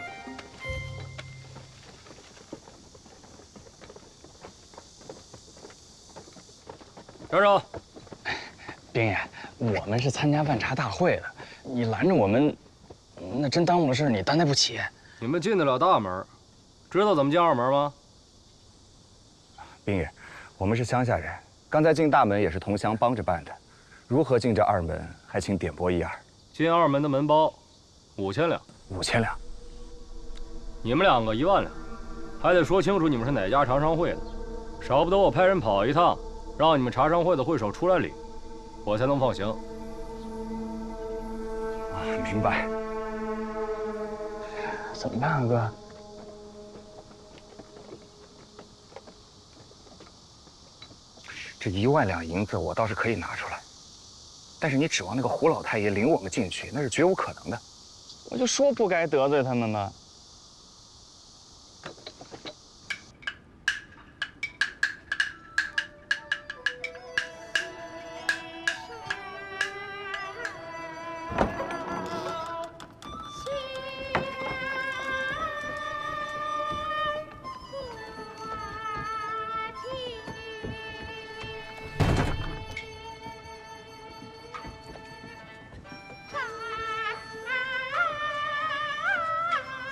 招招，丁爷，我们是参加万茶大会的，你拦着我们，那真耽误了事，你担待不起。你们进得了大门，知道怎么进二门吗？兵爷，我们是乡下人，刚才进大门也是同乡帮着办的，如何进这二门，还请点拨一二。进二门的门包，5000两。5000两。你们两个1万两，还得说清楚你们是哪家茶商会的，少不得我派人跑一趟，让你们茶商会的会首出来领，我才能放行。明白。怎么办啊，哥？这1万两银子我倒是可以拿出来，但是你指望那个胡老太爷领我们进去，那是绝无可能的。我就说不该得罪他们嘛。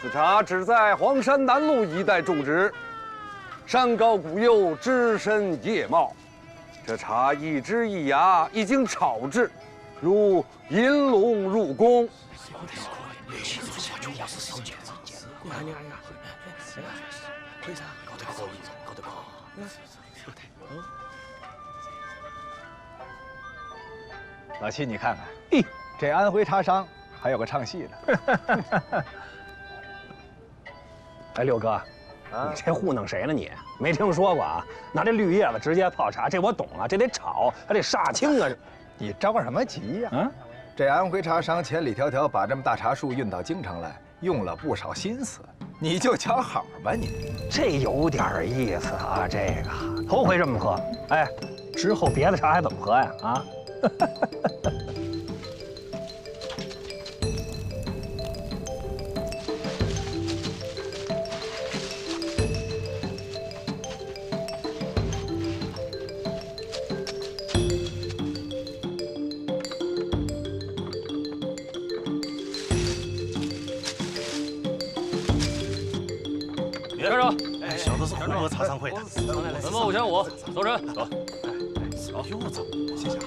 此茶只在黄山南路一带种植，山高谷幼，枝深叶茂。这茶一枝一芽，一经炒制，如银龙入宫。老七，你看看，这安徽茶商还有个唱戏的。哎，六哥，你这糊弄谁呢？你没听说过啊？拿这绿叶子直接泡茶，这我懂啊，这得炒，还得杀青啊！你着什么急呀？这安徽茶商千里迢迢把这么大茶树运到京城来，用了不少心思，你就瞧好吧你。这有点意思啊，这个头回这么喝。哎，之后别的茶还怎么喝呀？啊？别着，小子是红河茶商会的，门包5500，走人。走。又走，谢谢啊。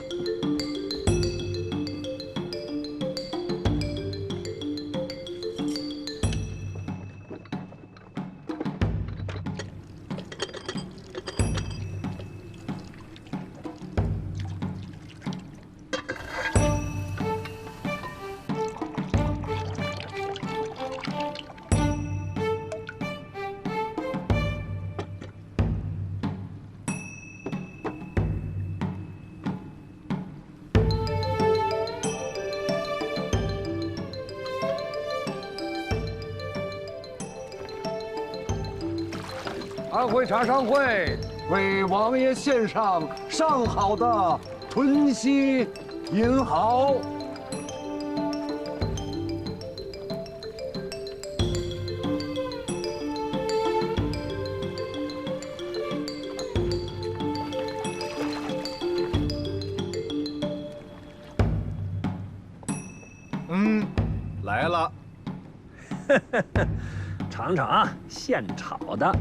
安徽茶商会为王爷献上上好的屯溪银毫。来了，尝尝啊，现炒的。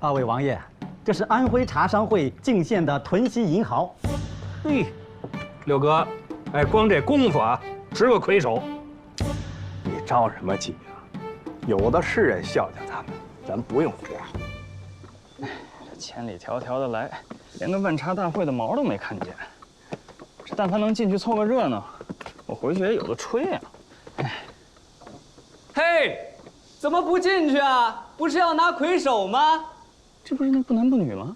二位王爷，这是安徽茶商会进献的屯溪银毫。嘿，六哥，哎，光这功夫啊，值个魁首。你着什么急啊？有的是人孝敬他们，咱不用这样。这千里迢迢的来，连个万茶大会的毛都没看见。这但凡能进去凑个热闹，我回去也有的吹啊。嘿，怎么不进去啊？不是要拿魁首吗？这不是那不男不女吗？